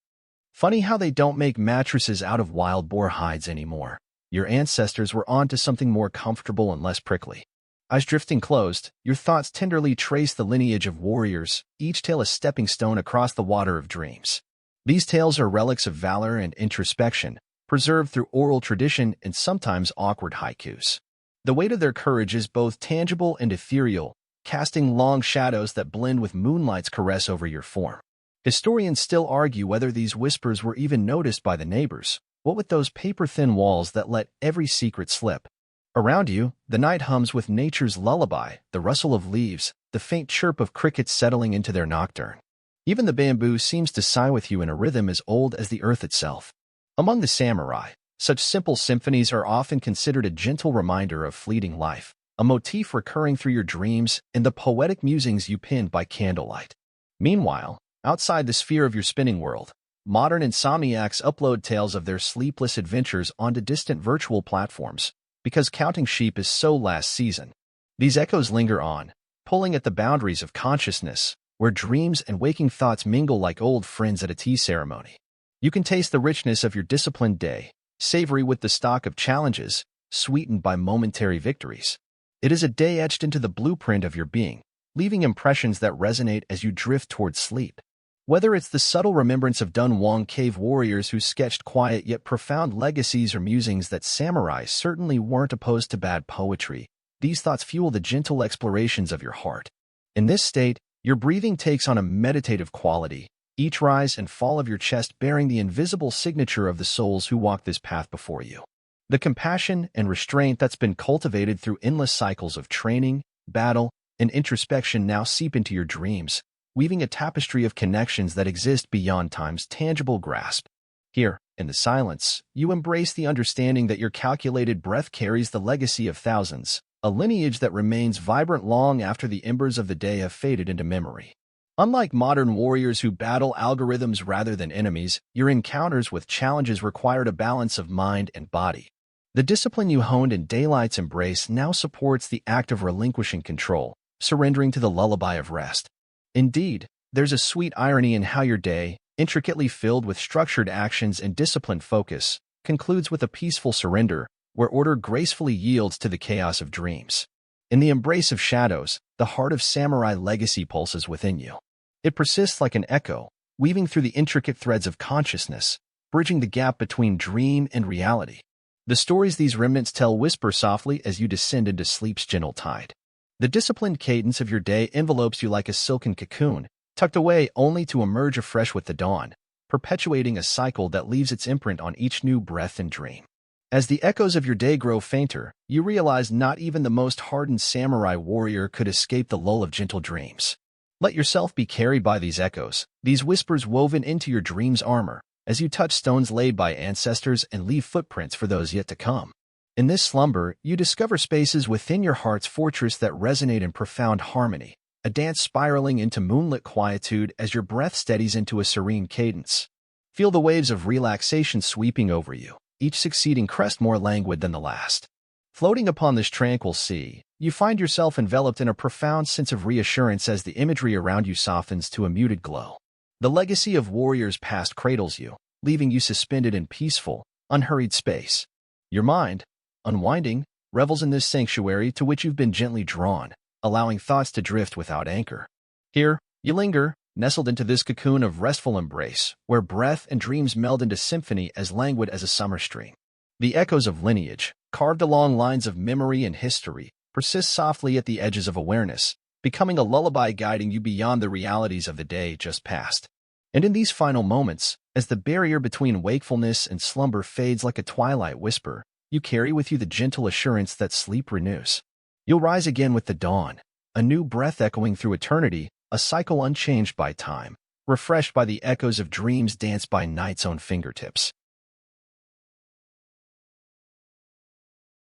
Funny how they don't make mattresses out of wild boar hides anymore. Your ancestors were on to something more comfortable and less prickly. Eyes drifting closed, your thoughts tenderly trace the lineage of warriors, each tale a stepping stone across the water of dreams. These tales are relics of valor and introspection, preserved through oral tradition and sometimes awkward haikus. The weight of their courage is both tangible and ethereal, casting long shadows that blend with moonlight's caress over your form. Historians still argue whether these whispers were even noticed by the neighbors, what with those paper-thin walls that let every secret slip. Around you, the night hums with nature's lullaby, the rustle of leaves, the faint chirp of crickets settling into their nocturne. Even the bamboo seems to sigh with you in a rhythm as old as the earth itself. Among the samurai, such simple symphonies are often considered a gentle reminder of fleeting life, a motif recurring through your dreams and the poetic musings you penned by candlelight. Meanwhile, outside the sphere of your spinning world, modern insomniacs upload tales of their sleepless adventures onto distant virtual platforms, because counting sheep is so last season. These echoes linger on, pulling at the boundaries of consciousness, where dreams and waking thoughts mingle like old friends at a tea ceremony. You can taste the richness of your disciplined day, savory with the stock of challenges, sweetened by momentary victories. It is a day etched into the blueprint of your being, leaving impressions that resonate as you drift towards sleep. Whether it's the subtle remembrance of Dunhuang cave warriors who sketched quiet yet profound legacies or musings that samurai certainly weren't opposed to bad poetry, these thoughts fuel the gentle explorations of your heart. In this state, your breathing takes on a meditative quality, each rise and fall of your chest bearing the invisible signature of the souls who walk this path before you. The compassion and restraint that's been cultivated through endless cycles of training, battle, and introspection now seep into your dreams, weaving a tapestry of connections that exist beyond time's tangible grasp. Here, in the silence, you embrace the understanding that your calculated breath carries the legacy of thousands, a lineage that remains vibrant long after the embers of the day have faded into memory. Unlike modern warriors who battle algorithms rather than enemies, your encounters with challenges required a balance of mind and body. The discipline you honed in daylight's embrace now supports the act of relinquishing control, surrendering to the lullaby of rest. Indeed, there's a sweet irony in how your day, intricately filled with structured actions and disciplined focus, concludes with a peaceful surrender, where order gracefully yields to the chaos of dreams. In the embrace of shadows, the heart of samurai legacy pulses within you. It persists like an echo, weaving through the intricate threads of consciousness, bridging the gap between dream and reality. The stories these remnants tell whisper softly as you descend into sleep's gentle tide. The disciplined cadence of your day envelopes you like a silken cocoon, tucked away only to emerge afresh with the dawn, perpetuating a cycle that leaves its imprint on each new breath and dream. As the echoes of your day grow fainter, you realize not even the most hardened samurai warrior could escape the lull of gentle dreams. Let yourself be carried by these echoes, these whispers woven into your dream's armor, as you touch stones laid by ancestors and leave footprints for those yet to come. In this slumber, you discover spaces within your heart's fortress that resonate in profound harmony, a dance spiraling into moonlit quietude as your breath steadies into a serene cadence. Feel the waves of relaxation sweeping over you, each succeeding crest more languid than the last. Floating upon this tranquil sea, you find yourself enveloped in a profound sense of reassurance as the imagery around you softens to a muted glow. The legacy of warriors past cradles you, leaving you suspended in peaceful, unhurried space. Your mind, unwinding, revels in this sanctuary to which you've been gently drawn, allowing thoughts to drift without anchor. Here, you linger, nestled into this cocoon of restful embrace, where breath and dreams meld into symphony as languid as a summer stream. The echoes of lineage, carved along lines of memory and history, persist softly at the edges of awareness, becoming a lullaby guiding you beyond the realities of the day just past. And in these final moments, as the barrier between wakefulness and slumber fades like a twilight whisper, you carry with you the gentle assurance that sleep renews. You'll rise again with the dawn, a new breath echoing through eternity, a cycle unchanged by time, refreshed by the echoes of dreams danced by night's own fingertips.